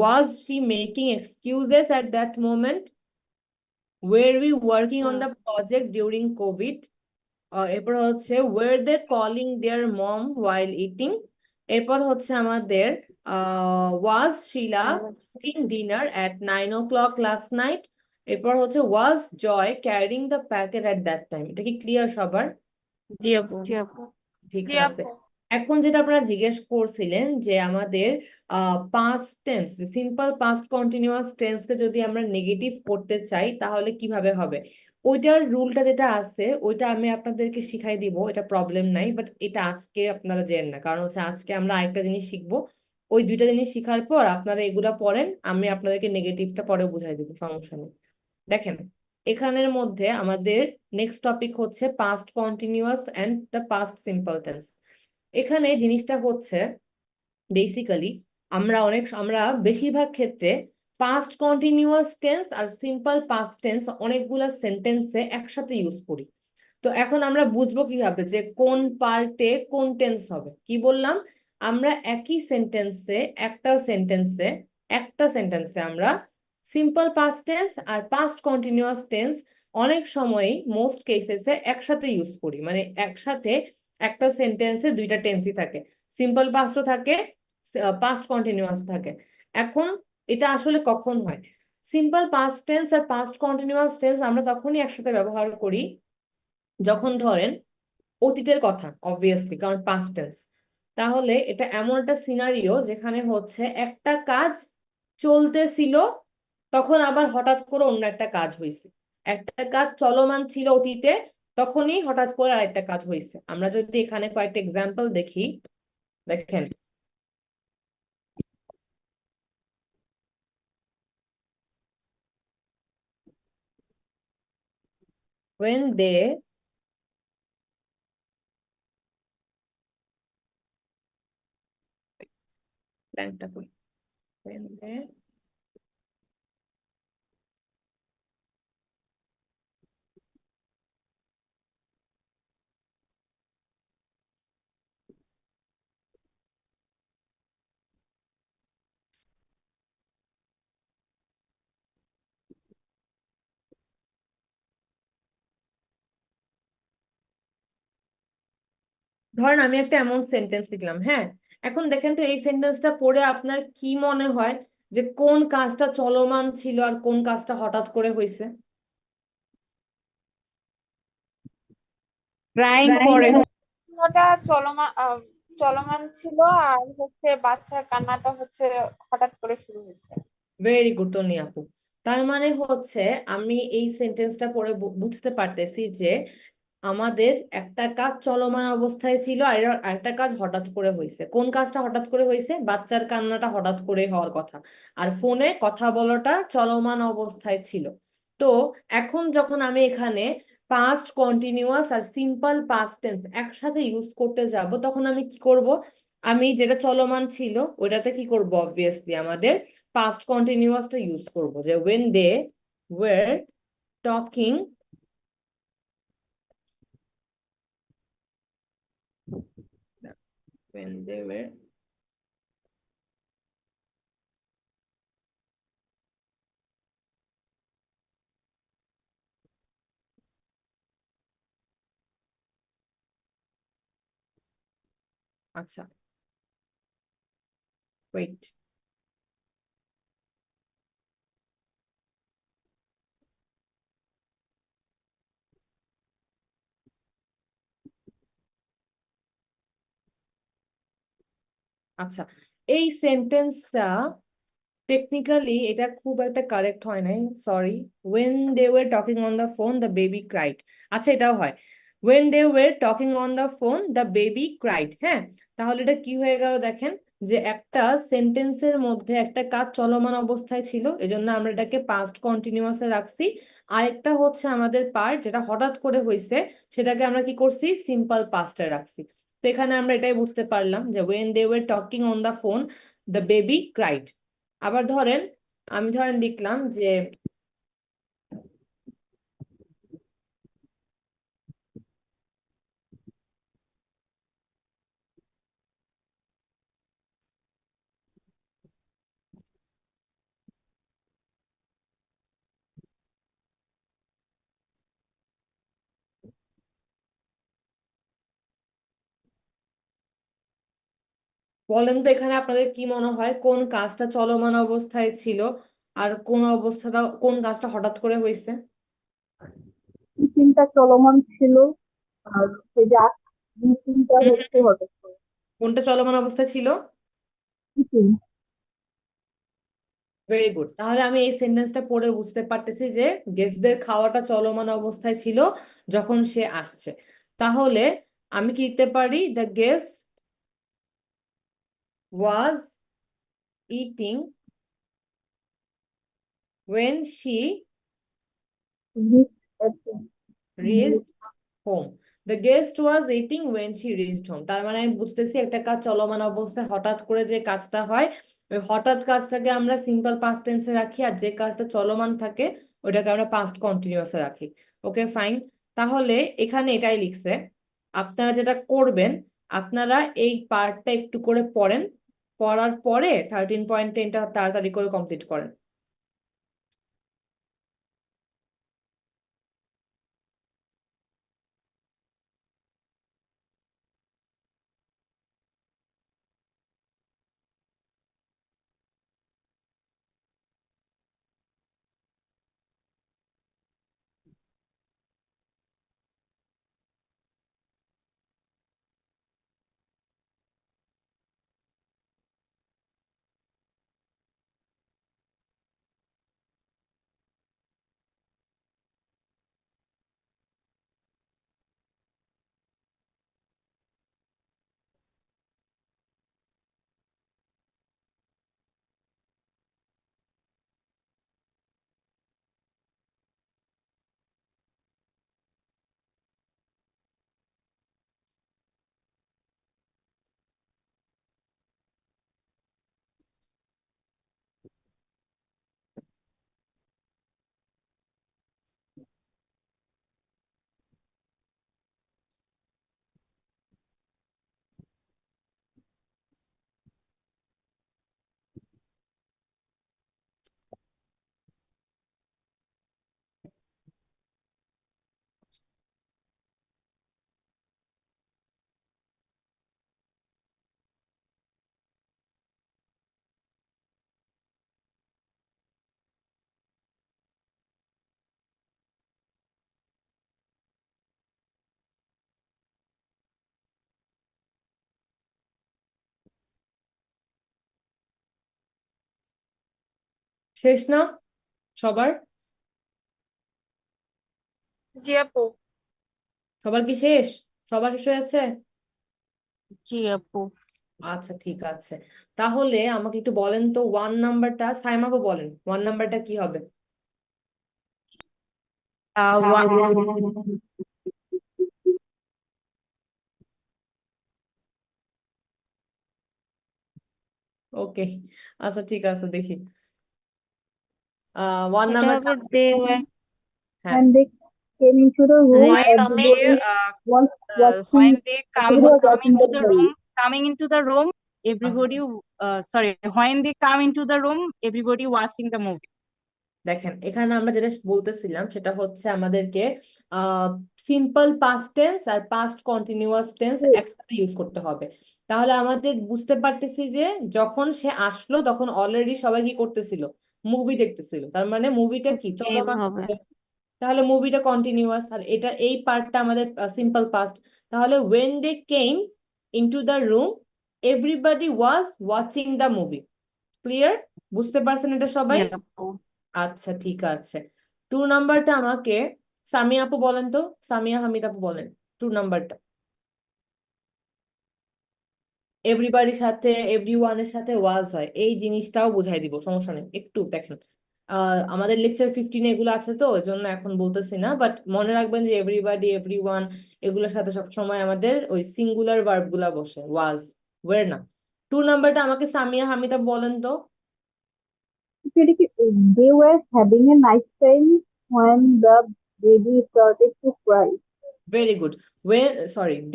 was she making excuses at that moment, were we working on the project during Covid. এরপর হচ্ছে were they calling their mom while eating. এরপর হচ্ছে আমাদের was Shila cooking dinner at 9 o'clock last night. এরপর হচ্ছে was Joy carrying the packet at that time. এটা কি clear সবার? জি আপু। জি আপু। ঠিক জি আছে। আপু। এখন যেটা আপনারা জিজ্ঞেস করছিলেন যে আমাদের past tense, simple past continuous টেন্সকে যদি আমরা নেগেটিভ করতে চাই তাহলে কিভাবে হবে, ওইটার রুলটা যেটা আছে ওইটা আমি আপনাদেরকে শিখাই দিব, এটা প্রবলেম নাই। বাট এটা আজকে আপনারা জেন না, কারণ হচ্ছে আজকে আমরা আরেকটা জিনিস শিখবো। ওই দুইটা জিনিস শিখার পর আপনারা এগুলা পড়েন, আমি আপনাদেরকে নেগেটিভটা পরে বুঝাই দিব, সমস্যা নেই। দেখেন, এখানের মধ্যে আমাদের নেক্সট টপিক হচ্ছে past continuous and the past simple tense. এখানে জিনিসটা হচ্ছে বেসিক্যালি আমরা বেশিরভাগ ক্ষেত্রে পাস্ট কন্টিনিউয়াস টেন্স আর সিম্পল পাস্ট টেন্স অনেকগুলা সেন্টেন্সে একসাথে ইউজ করি। তো এখন আমরা বুঝবো কিভাবে যে কোন পার্টে কোন টেন্স হবে। কি বললাম? আমরা একই সেন্টেন্সে একটা সেন্টেন্সে আমরা সিম্পল পাস্ট টেন্স আর পাস্ট কন্টিনিউয়াস টেন্স অনেক সময়ই মোস্ট কেসেসে একসাথে ইউজ করি। মানে একসাথে একটা সেন্টেন্সে দুইটা টেন্সই থাকে, সিম্পল পাস্টও থাকে, পাস্ট কন্টিনিউয়াস থাকে। এখন এটা আসলে কখন হয়? সিম্পল পাস্ট টেন্স আর পাস্ট কন্টিনিউয়াস টেন্স আমরা তখনই একসাথে ব্যবহার করি যখন ধরেন অতীতের কথা, অবভিয়াসলি, কারণ পাস্ট টেন্স। তাহলে এটা এমন একটা সিনারিও যেখানে হচ্ছে একটা কাজ চলতেছিল, তখন আবার হঠাৎ করে অন্য একটা কাজ হয়েছে। একটা কাজ চলমান ছিল অতীতে, তখনই হঠাৎ করে আরেকটা কাজ হয়েছে। আমরা যদি এখানে কয়েকটা এক্সাম্পল দেখি, দেখেন, when they blank-টা কই? when they ধরেন আমি একটা এমন সেন্টেন্স লিখলাম, হ্যাঁ। এখন দেখেন তো এই সেন্টেন্সটা পড়ে আপনার কি মনে হয় যে কোন কাজটা চলমান ছিল আর কোন কাজটা হঠাৎ করে হয়েছে? ক্রাইম করে ওটা চলমান ছিল, আর হচ্ছে বাচ্চার কান্নাটা হচ্ছে হঠাৎ করে শুরু হয়েছে। ভেরি গুড টনি আপু। তার মানে হচ্ছে আমি এই সেন্টেন্সটা পড়ে বুঝতে পারতেছি যে আমাদের একটা কাজ চলমান অবস্থায় ছিল আর একটা কাজ হঠাৎ করে হয়েছে। কোন কাজটা হঠাৎ করে হয়েছে? বাচ্চার কান্নাটা হঠাৎ করে হওয়ার কথা, আর ফোনে কথা বলাটা চলমান অবস্থায় ছিল। তো এখন যখন আমি এখানে পাস্ট কন্টিনিউয়াস আর সিম্পল পাস্ট টেন্স একসাথে ইউজ করতে যাব, তখন আমি কি করব? আমি যেটা চলমান ছিল ওইটাতে কি করব? অবভিয়াসলি আমাদের পাস্ট কন্টিনিউয়াসটা ইউজ করব, যে when they were talking when they were আচ্ছা ওয়েট, আচ্ছা এই সেন্টেন্সটা টেকনিক্যালি এটা খুব একটা কারেক্ট হয় নাই, sorry. when they were talking on the phone the baby cried, আচ্ছা এটাও হয় when they were talking on the phone the baby cried, হ্যাঁ। তাহলে এটা কি হয়ে গেল দেখেন, যে একটা সেন্টেন্সের মধ্যে একটা কাজ চলমান অবস্থায় ছিল, এজন্য আমরা এটাকে পাস্ট কন্টিনিউয়াসে রাখছি। আরেকটা হচ্ছে আমাদের পার্ট যেটা হঠাৎ করে হয়েছে, সেটাকে আমরা কি করছি? সিম্পল পাস্টে রাখছি। তো এখানে আমরা এটাই বুঝতে পারলাম যে when they were talking on the phone the baby cried। আবার ধরেন আমি লিখলাম যে বলেন তো এখানে আপনাদের কি মনে হয় কোন কাজটা চলমান অবস্থায় ছিল আর কোন কাজটা হঠাৎ করে হয়েছে? মিটিংটা চলমান ছিল আর ওই যে মিটিংটা হুম, হচ্ছে হঠাৎ করে। কোনটা চলমান অবস্থায় ছিল? meeting, very good. তাহলে আমি এই সেন্টেন্সটা পড়ে বুঝতে পারতেছি যে গেস্টদের খাওয়াটা চলমান অবস্থায় ছিল যখন সে আসছে। তাহলে আমি কি লিখতে পারি? The guest was eating when she list at reached home. The guest was eating when she reached home. তার মানে আমি বুঝতেছি একটা কাজ চলমান অবস্থায় হঠাৎ করে যে কাজটা হয়, ওই হঠাৎ কাজটাকে আমরা সিম্পল পাস্ট টেন্সে রাখি, আর যে কাজটা চলমান থাকে ওটাকে আমরা পাস্ট কন্টিনিউয়াসে রাখি। Okay fine. তাহলে এখানে এটাই লিখছে। আপনারা যেটা করবেন, আপনারা এই পার্টটা একটু করে পড়েন, পড়ার পরে 13.10টা তাড়াতাড়ি করে কমপ্লিট করেন। শেষ না সবার? জি আপু। সবার কি শেষ? সবার শেষ হয়েছে? জি আপু। আচ্ছা ঠিক আছে, তাহলে আমাকে একটু বলেন তো 1 নাম্বারটা, সাইমাকে বলেন 1 নাম্বারটা কি হবে? ওকে, আচ্ছা ঠিক আছে, দেখি 1 এটা নাম্বারটা হবে they were হ্যাঁ When they came into the room, they were coming everybody was when watching. they Everybody was come watching into the the movie. room, coming into the room, আচ্ছা everybody, sorry, when they come into the room, everybody watching the movie. দেখেন, এখানে আমরা যেটা বলতেছিলাম সেটা হচ্ছে আমাদেরকে simple past tense আর past continuous tense একসাথে ইউজ করতে হবে। তাহলে আমাদের বুঝতে পারতেছি যে যখন সে আসলো তখন অলরেডি সবাই কি করতেছিল, মুভি দেখতেছিল, তার মানে মুভিটা কি game চলমান হবে। ছিল। তাহলে মুভিটা কন্টিনিউয়াস, আর এটা এই পার্টটা আমাদের সিম্পল পাস্ট। তাহলে when they came into the room everybody was watching the movie। Clear? বুঝতে পারছেন এটা সবাই? জি আপু। আচ্ছা ঠিক আছে, 2 নাম্বারটা আমাকে সামিয়া আপু বলেন তো, সামিয়া হামিদ আপু বলেন 2 নাম্বারটা। এভরিবাডির সাথে এভরিওয়ানের সাথে ওয়াজ হয়, এই জিনিসটাও বুঝাই দিব, সমস্যা নেই। একটু দেখেন আমাদের লেকচার 15 এগুলো আছে তো ওই জন্য এখন বলতেছি না, বাট মনে রাখবেন যে এভরিবাডি এভরিওয়ান এগুলোর সাথে সবসময় আমাদের ওই সিঙ্গুলার ভার্ব গুলা বসে, ওয়াজ ওয়ের না। 2 নাম্বারটা আমাকে সামিয়া হামিদ আপু বলেন তো। They were having a nice time when the baby started to cry. Very good.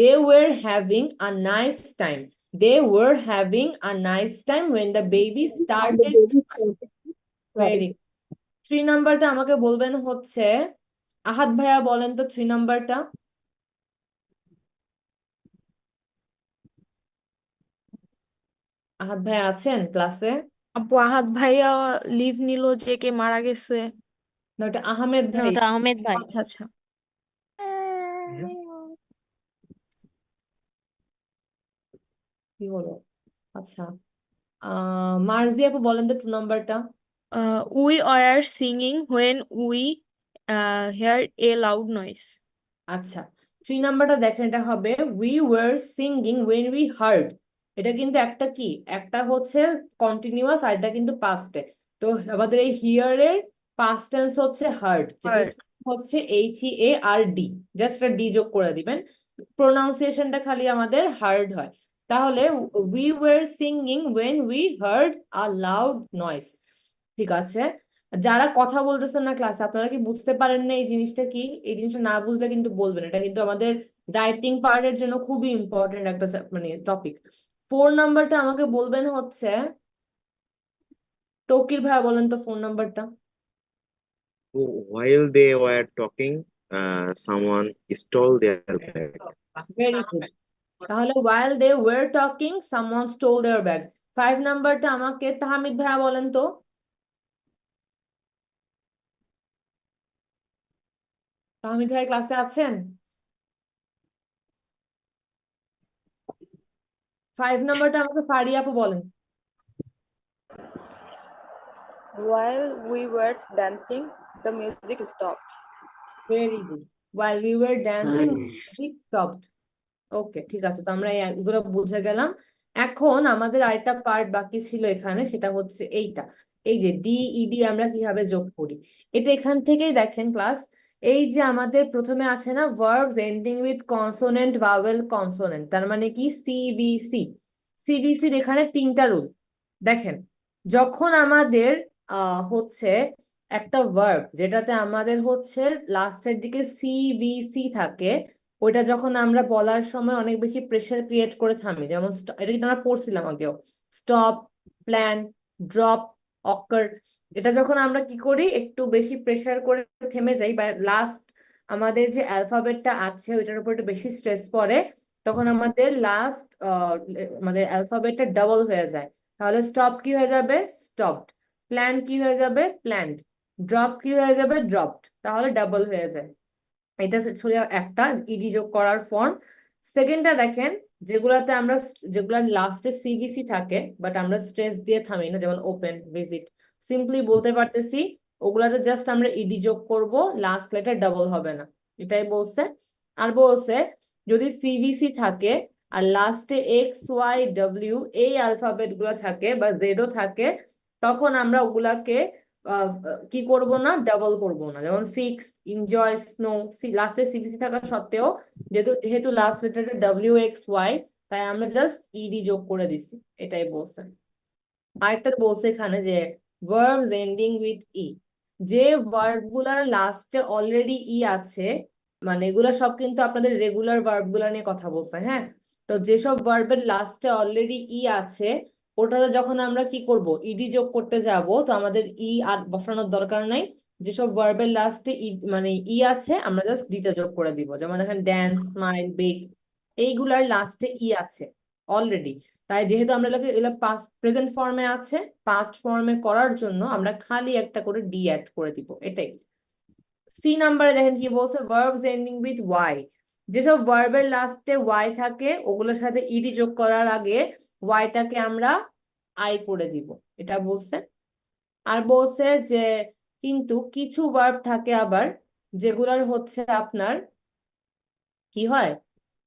They were having a nice time. They were having a nice time when the baby When the started. baby started to cry. Very good. 3 নাম্বারটা আমাকে বলবেন হচ্ছে আহাদ ভাইয়া বলেন তো 3 নাম্বারটা। আহাদ ভাইয়া আছেন ক্লাসে? আপু আহাদ ভাইয়া লিভ নিল, যে কে মারা গেছে। না ওটা আহমেদ না, ভাই। ওটা আহমেদ ভাই। আচ্ছা আচ্ছা। কি হলো? আচ্ছা মার্জি আপু বলেন তো 2 নাম্বারটা। We are singing when we heard a loud noise. আচ্ছা 3 নাম্বারটা দেখেন, এটা হবে we were singing when we heard। এটা কিন্তু একটা কি, একটা হচ্ছে কন্টিনিউয়াস আর এটা কিন্তু পাস্টে। তো আমাদের এই হিয়ার এর পাস্ট টেন্স হচ্ছে হার্ড, যেটা Heard. হচ্ছে HEARD, জাস্ট একটা ডি যোগ করে দিবেন, প্রোনাউন্সিয়েশনটা খালি আমাদের হার্ড হয়। তাহলে we were singing when we heard a loud noise। ঠিক আছে, যারা কথা বলতেছেন না ক্লাসে আপনারা কি বুঝতে পারেন না এই জিনিসটা কি? এই জিনিসটা না বুঝলে কিন্তু বলবেন, এটা কিন্তু আমাদের রাইটিং পার্টের জন্য খুবই ইম্পর্টেন্ট একটা মানে টপিক। 4 নাম্বারটা আমাকে বলবেন হচ্ছে তৌকির ভাইয়া বলেন তো 4 নাম্বারটা। While they were talking, someone stole their bag. Very good. তাহলে while they were talking someone stole their bag। 5 নাম্বারটা আমাকে তাহমিদ ভাইয়া বলেন তো। তাহমিদ ভাই ক্লাসে আছেন? 5 নাম্বারটা আমাকে ফারিয়া আপু বলেন। While we were dancing, the music stopped. Very good, while we were dancing it stopped। ওকে ঠিক আছে, তো আমরা এগুলো বুঝে গেলাম। এখন আমাদের আরেকটা পার্ট বাকি ছিল এখানে, সেটা হচ্ছে এইটা, এই যে ডিইডি আমরা কিভাবে যোগ করি। এটা এখান থেকেই দেখেন ক্লাস, এই যে আমাদের প্রথমে আছে না verbs ending with consonant vowel consonant, তার মানে কি সিবিসি। সিবিসির এখানে 3টা রুল দেখেন। যখন আমাদের হচ্ছে একটা ভার্ব যেটাতে আমাদের হচ্ছে লাস্টের দিকে সিবিসি থাকে, ওইটা যখন আমরা বলার সময় অনেক বেশি প্রেশার ক্রিয়েট করে থামি, যেমন এটা কিন্তু আমরা পড়ছিলাম আগেও, স্টপ, প্ল্যান, ড্রপ, অকার। এটা যখন আমরা কি করি একটু বেশি প্রেশার করে থেমে যাই বা লাস্ট আমাদের যে অ্যালফাবেটটা আছে ওইটার উপর একটু বেশি স্ট্রেস পড়ে, তখন আমাদের লাস্ট আমাদের অ্যালফাবেটটা ডাবল হয়ে যায়। তাহলে স্টপ কি হয়ে যাবে? স্টপড। প্ল্যান কি হয়ে যাবে? প্ল্যান্ড। ড্রপ কি হয়ে যাবে? ড্রপড। তাহলে ডাবল হয়ে যায়। এটা ছিল একটা ইডি যোগ করার ফর্ম। সেকেন্ডটা দেখেন, যেগুলার লাস্টে সিবিসি থাকে বাট আমরা স্ট্রেস দিয়ে থামি না, যেমন ওপেন, ভিজিট, সিম্পলি বলতে পারতেছি ওগুলাতে জাস্ট আমরা ইডি যোগ করব, লাস্ট লেটার ডাবল হবে না, এটাই বলছে। আর বলছে যদি সিবিসি থাকে আর লাস্টে এক্স ওয়াই ডব্লিউ এই অ্যালফাবেট গুলো থাকে বা জেডও থাকে, তখন আমরা ওগুলাকে কি করব না, ডাবল করব না। যেমন ফিক্স, এনজয়, স্নো, লাস্টে সিবিসি থাকা সত্ত্বেও যেহেতু যেহেতু লাস্ট লেটারটা ডব্লিউ এক্স ওয়াই, তাই আমরা জাস্ট ইডি যোগ করে দিছি, এটাই বলছে। আরেকটা বলছে এখানে যে ভার্বস এন্ডিং উইথ ই, যে ভার্ব গুলার লাস্টে অলরেডি ই আছে, মানে এগুলা সব কিন্তু আপনাদের রেগুলার ভার্ব গুলা নিয়ে কথা বলছে, হ্যাঁ। তো যেসব ভার্বের লাস্টে অলরেডি ই আছে, ওটাতে যখন আমরা কি করব, ইডি যোগ করতে যাব, তো আমাদের ই আর বসানোর দরকার নাই। যেসব ভার্বের লাস্টে ই মানে ই আছে, আমরা জাস্ট ডিটা যোগ করে দিব। যেমন দেখেন ড্যান্স, স্মাইল, বেক, এইগুলার লাস্টে ই আছে অলরেডি। তাই যেহেতু আমরা এগুলো পাস্ট প্রেজেন্ট ফর্মে আছে, পাস্ট ফর্মে করার জন্য আমরা খালি একটা করে ডি অ্যাড করে দিব, এটাই। সি নাম্বারে দেখেন কি বলছে, ভার্বস এন্ডিং উইথ ওয়াই, যেসব ভার্বের লাস্টে ওয়াই থাকে ওগুলোর সাথে ইডি যোগ করার আগে ওয়াইটাকে আমরা আই করে দিব, এটা বলছে। আর বলছে যে কিন্তু কিছু ভার্ব থাকে আবার যেগুলার হচ্ছে আপনার কি হয়,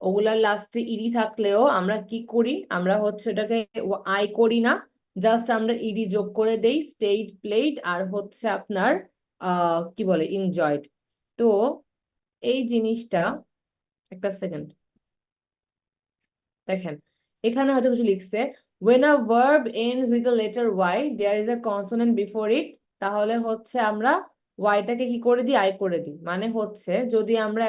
ওগুলার লাস্টে ইডি থাকলেও আমরা কি করি, আমরা হচ্ছে এটাকে আই করি না, জাস্ট আমরা ইডি যোগ করে দেই, স্টেইড, প্লেড আর হচ্ছে আপনার কি বলে এনজয়েড। তো এই জিনিসটা, একটা সেকেন্ড দেখেন, এখানে হয়তো কিছু লিখছে when a verb ends with a letter y there is a consonant before it, তাহলে হচ্ছে আমরা ওয়াইটাকে কি করে দিই, আই করে দিই। মানে হচ্ছে যদি আমরা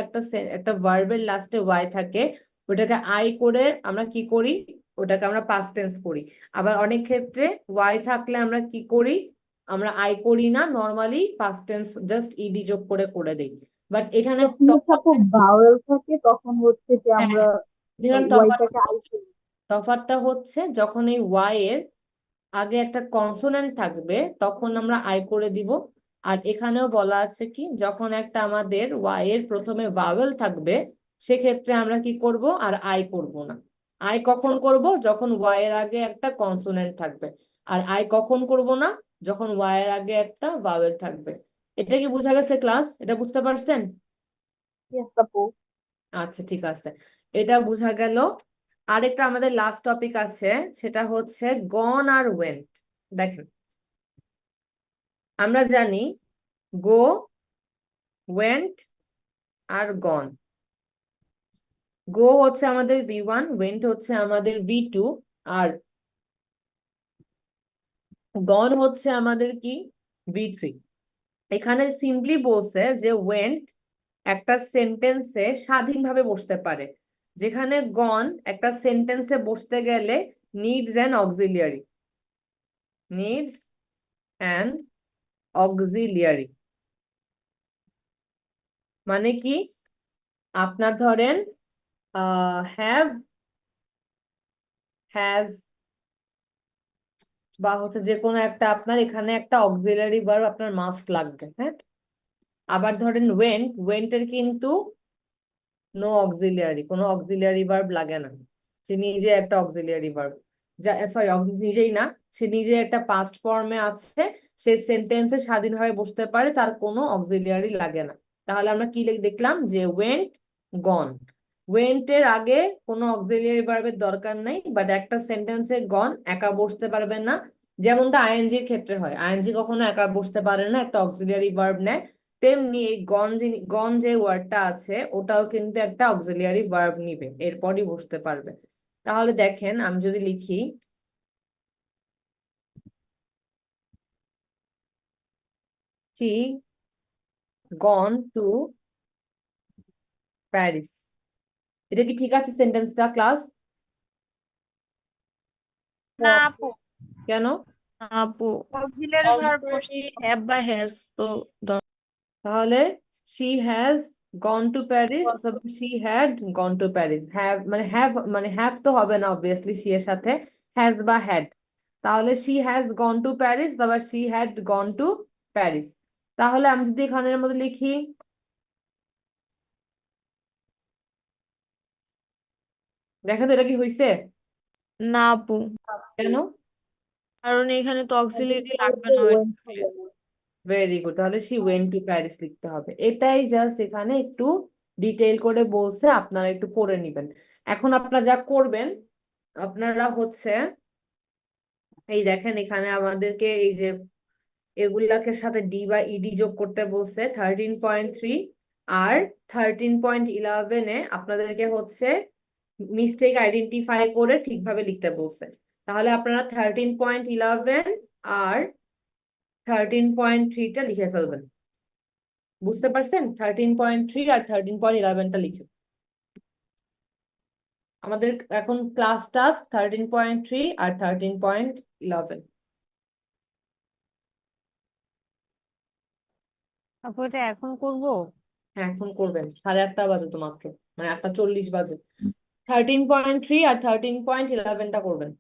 একটা ভার্বের লাস্টে ওয়াই থাকে, ওটাকে আই করে আমরা কি করি, ওটাকে আমরা পাস্ট টেন্স করি। আবার অনেক ক্ষেত্রে ওয়াই থাকলে আমরা কি করি, আমরা আই করি না, normally past tense just ED যোগ করে দিই। বাট এখানে যখন হচ্ছে আপু ভাওয়েল থাকে তখন হচ্ছে যে আমরা এখানে ওয়াইটাকে আই করি। তফাৎটা হচ্ছে যখন এই ওয়াই এর আগে একটা কনসোনেন্ট থাকবে তখন আমরা আই করে দিব। আর এখানেও বলা আছে কি, যখন একটা আমাদের ওয়াই এর প্রথমে ভাওয়েল থাকবে সেক্ষেত্রে আমরা কি করব, আর আই করব না। আই কখন করব, যখন ওয়াই এর আগে একটা কনসোনেন্ট থাকবে। আর আই কখন করব না, যখন ওয়াই এর আগে একটা ভাওয়েল থাকবে। এটা কি বোঝা গেছে ক্লাস? এটা বুঝতে পারছেন? Yes, আপু। আচ্ছা ঠিক আছে, এটা বোঝা গেল। আরেকটা আমাদের লাস্ট টপিক আছে, সেটা হচ্ছে গন আর ওয়েন্ট। দেখেন আমরা জানি গো, ওয়েন্ট আর গন। গো হচ্ছে আমাদের V1, ওয়েন্ট হচ্ছে আমাদের V2, আর গন হচ্ছে আমাদের কি, V3। এখানে সিম্পলি বলছে যে ওয়েন্ট একটা সেন্টেন্সে স্বাধীনভাবে বসতে পারে, যেখানে গন একটা সেন্টেন্সে বসতে গেলে needs an auxiliary, needs an auxiliary. মানে কি, আপনার ধরেন হ্যাভ, হ্যাজ, বা হচ্ছে যে কোনো একটা আপনার এখানে একটা অক্সিলারি ভার্ব আপনার মাস্ট লাগবে, হ্যাঁ। আবার ধরেন ওয়েন্ট, ওয়েন্টের কিন্তু নো অক্সিলিয়ারি, কোনো অক্সিলিয়ারি ভার্ব লাগে না, সে নিজে একটা অক্সিলিয়ারি ভার্ব, যা সরি নিজেই না, সে নিজে একটা পাস্ট ফর্মে আছে, সে সেন্টেন্সে স্বাধীনভাবে বসতে পারে, তার কোনো অক্সিলিয়ারি লাগে না। তাহলে আমরা কি দেখলাম যে ওয়েন্ট, গন। ওয়েন্টের আগে কোনো অক্সিলিয়ারি ভার্বের দরকার নাই, বাট একটা সেন্টেন্সে গন একা বসতে পারবে না, যেমনটা আইএনজির ক্ষেত্রে হয়, আইএনজি কখনো একা বসতে পারে না, একটা অক্সিলিয়ারি ভার্ব নেয়। তেমনি এই গন যে ওয়ার্ডটা আছে ওটাও কিন্তু একটা অক্সিলিয়ারি ভার্ব নিবে, এরপরই বসতে পারবে। তাহলে দেখেন আমি যদি লিখি she gone to প্যারিস, এটা কি ঠিক আছে সেন্টেন্সটা ক্লাস? না আপু, কেন? আপু অক্সিলারি ভার্ব যদি Almost. হ্যাভ বা হ্যাজ তো তাহলে she has gone to Paris অথবা she had gone to Paris। have তো হবে না অবভিয়াসলি she এর সাথে, has বা had। তাহলে she has gone to Paris অথবা she had gone to Paris। তাহলে আমি যদি এখানের মধ্যে লিখি, দেখেন তো এটা কি হয়েছে? না আপু। কেন? কারণ এখানে তো I think অক্সিলিয়ারি so লাগবে they না ওই went টাইমে। together. ভেরি গুড, তাহলে she went to Paris লিখতে হবে। এটাই জাস্ট এখানে একটু ডিটেইল করে বলছে, আপনারা একটু পড়ে নিবেন। এখন আপনারা যা করবেন, আপনারা হচ্ছে এই দেখেন এখানে আমাদেরকে এই যে এগুলাকে সাথে ডি বা ইডি যোগ করতে বলছে 13.3, আর 13.11-এ আপনাদেরকে হচ্ছে মিস্টেক আইডেন্টিফাই করে ঠিকভাবে লিখতে বলছে। তাহলে আপনারা 13.11 আর 13.3টা লিখে ফেলবেন। বুঝতে পারছেন? 13.3 আর 13.11টা লিখে। আমাদের এখন ক্লাস টাস্ক 13.3 আর 13.11। আপু এটা এখন করব? হ্যাঁ, এখন করবেন, 8:30 বাজে তো মাত্র, মানে 8:40 বাজে। 13.3 আর 13.11টা করবেন।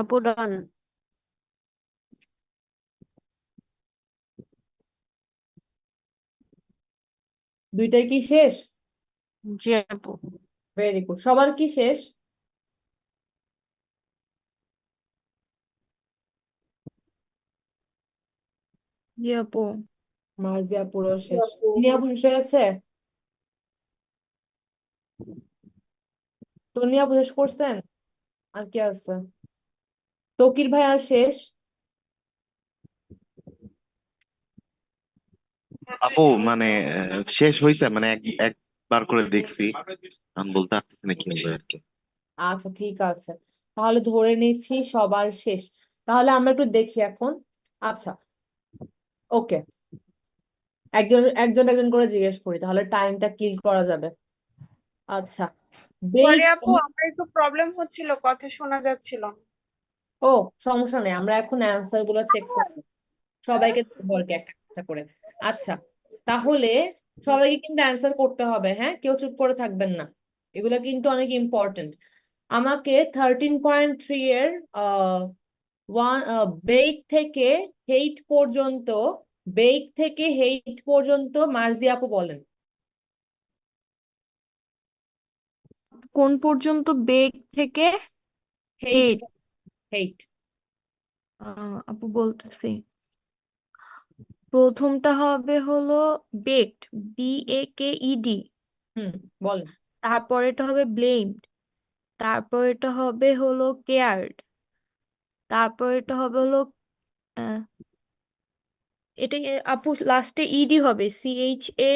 আপু ডান। দুইটাই কি শেষ? জি আপু। ভেরি গুড, সবার কি শেষ? জি আপু। মার্জিয়া পুরো শেষ। আপু। নিয়া শেষ হয়েছে? তনিয়া শেষ করছেন? আর কি আছে? তকির ভাই আর শেষ? আপু মানে শেষ হয়েছে মানে একবার করে দেখছি, আমি বলতে পারতেছি না কি হবে আর কি। আচ্ছা ঠিক আছে, তাহলে ধরে নিচ্ছি সবার শেষ। তাহলে আমরা একটু দেখি এখন। আচ্ছা, ওকে, একজন একজন একজন করে জিজ্ঞেস করি, তাহলে টাইমটা কিল করা যাবে। আচ্ছা, বেক। সরি আপু, আমার একটু প্রবলেম হচ্ছিল, কথা শোনা যাচ্ছিল না। ও, সমস্যা নেই, আমরা এখন অ্যান্সার গুলো চেক করবো। সবাইকে দেবো আর কি একটা একটা করে। আচ্ছা, তাহলে সবাইকে কিন্তু অ্যান্সার করতে হবে, হ্যাঁ, কেউ চুপ করে থাকবেন না। এগুলো কিন্তু অনেক ইম্পর্টেন্ট। আমাকে 13.3 এর ওয়ান বেক থেকে হেইট পর্যন্ত, বেক থেকে হেইট পর্যন্ত মার্জি আপু বলেন। কোন পর্যন্ত? বেগ থেকে হেইট, হেট? হেইট। আপু বলতেছি, প্রথমটা হবে হলো বেকড, BAKED। হুম, বলেন। তারপরেটা হবে ব্লেমড। তারপরেটা হবে হলো কেয়ার্ড। তারপরেটা হবে হলো আহ, এটা আপু লাস্টে ইডি হবে, CHA।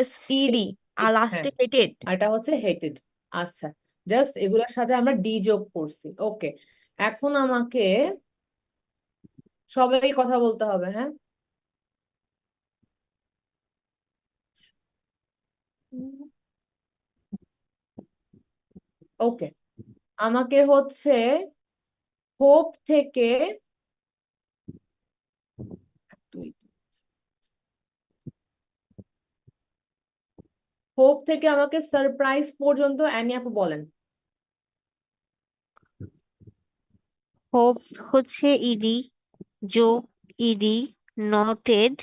SED আর হ্যাঁ লাস্টে হেটেড। আর এটা হচ্ছে হেটেড। আচ্ছা, জাস্ট এগুলোর সাথে আমরা ডি যোগ করছি। ওকে, এখন আমাকে সবাই কথা বলতে হবে, হ্যাঁ? ওকে, আমাকে হচ্ছে হোপ থেকে হোপ থেকে আমাকে সারপ্রাইজ পর্যন্ত অ্যানি আপু বলেন। হোপ হচ্ছে ইডি, যোগ ইডি, নটেড,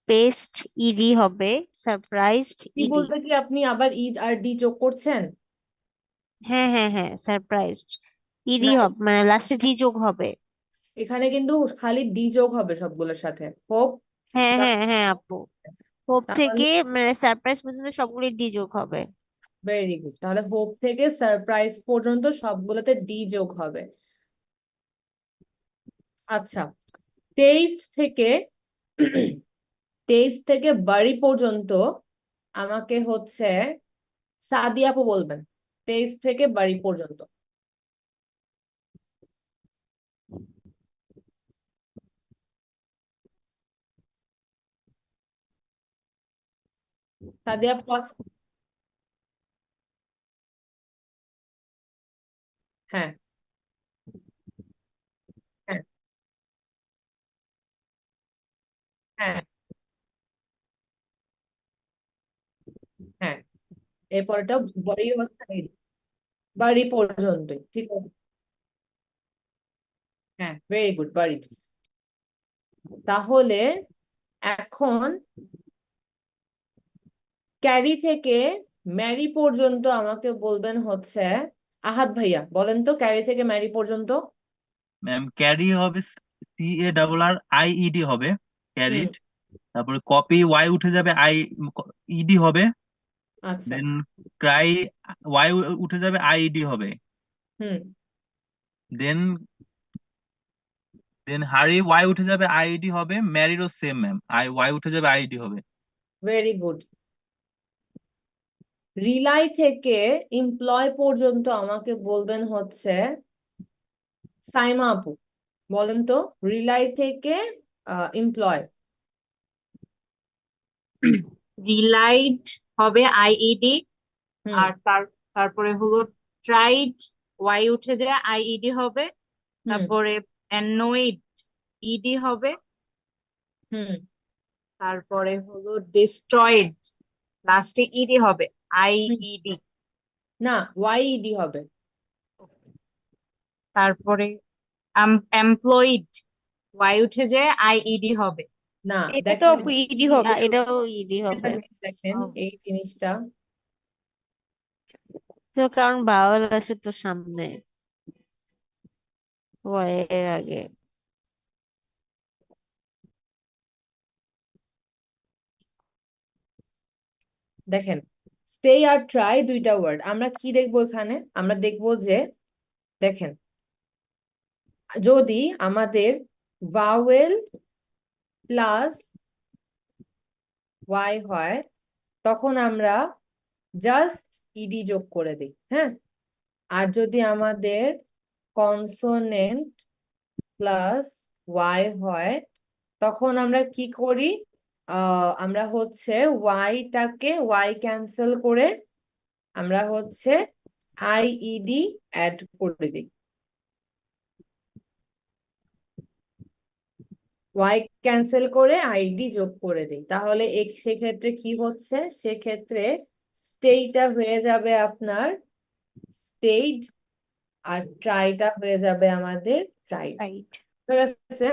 পেস্ট ইডি হবে, সারপ্রাইজড কি ইডি। বলতে কি আপনি আবার ঈদ আর ডি যোগ করছেন? হ্যাঁ হ্যাঁ হ্যাঁ, সারপ্রাইজড ইডি না, হবে, মানে লাস্টে ডি যোগ হবে। এখানে কিন্তু খালি ডি যোগ হবে সবগুলোর সাথে। হোপ হ্যাঁ হ্যাঁ হ্যাঁ আপু, হোপ তাহলে থেকে মানে সারপ্রাইজ পর্যন্ত সবগুলি ডি যোগ হবে। ভেরি গুড, তাহলে হোপ থেকে সারপ্রাইজ পর্যন্ত সবগুলোতে ডি যোগ হবে। আচ্ছা, টেস্ট থেকে টেস্ট থেকে বাড়ি পর্যন্ত আমাকে হচ্ছে সাদিয়া আপু বলবেন। টেস্ট থেকে বাড়ি পর্যন্ত সাদিয়া আপু হ্যাঁ হ্যাঁ হ্যাঁ হ্যাঁ, এরপরটা বাড়ির হচ্ছে বাড়ি পর্যন্তই, ঠিক আছে। হ্যাঁ, ভেরি গুড, বাড়ি। তাহলে এখন ক্যারি থেকে ম্যারি পর্যন্ত আমাকে বলবেন হচ্ছে আহাদ ভাইয়া, বলেন তো ক্যারি থেকে ম্যারি পর্যন্ত। ম্যাম ক্যারি হবে CARRIED হবে, হুম, ক্যারিড। তারপরে কপি ওয়াই উঠে যাবে, ইডি হবে। আচ্ছা, দেন ক্রাই ওয়াই উঠে যাবে, IED হবে। হুম, দেন দেন হারি ওয়াই উঠে যাবে, IED হবে। ম্যারিরও সেম ম্যাম, ওয়াই উঠে যাবে, IED হবে। Very good. রিলাই থেকে এমপ্লয় পর্যন্ত আমাকে বলবেন হচ্ছে সাইমা আপু, বলেন তো রিলাই থেকে এমপ্লয়। রিলাইড হবে IED, হুম আর তারপরে হলো ট্রাইড, ওয়াই উঠে যায়, IED হবে। হুম তারপরে অ্যানোয়েড, ইডি হবে। হুম তারপরে হলো ডিস্ট্রয়েড, লাস্টে ইডি হবে, হুম। IED। না, ওয়াইইডি হবে। তারপরে এমপ্লয়েড, ওয়াই উঠে যায়, IED হবে। না, এটা তো দেখেন ইডি হবে শুধু। এটাও ইডি একটা হবে। জিনিস দেখেন, এই জিনিসটা তো কারণ বাওয়াল আছে তো সামনে, ওয়াই এর আগে। দেখেন, স্টে আর ট্রাই দুইটা ওয়ার্ড। আমরা কি দেখবো এখানে? আমরা দেখবো যে দেখেন, যদি আমাদের ভাওয়েল প্লাস ওয়াই হয় তখন আমরা জাস্ট ইডি যোগ করে দিই, হ্যাঁ। আর যদি আমাদের কনসোনেন্ট প্লাস ওয়াই হয় তখন আমরা কি করি? আমরা হচ্ছে ওয়াইটাকে ওয়াই ক্যান্সেল করে আমরা হচ্ছে IED অ্যাড করে দিই। ওয়াই ক্যান্সেল করে আইডি যোগ করে দিই, তাহলে সেক্ষেত্রে কি হচ্ছে? সেক্ষেত্রে স্টেইটা হয়ে যাবে আপনার স্টেইড, আর ট্রাইটা হয়ে যাবে আমাদের ট্রাইড। রাইট। ঠিক আছে?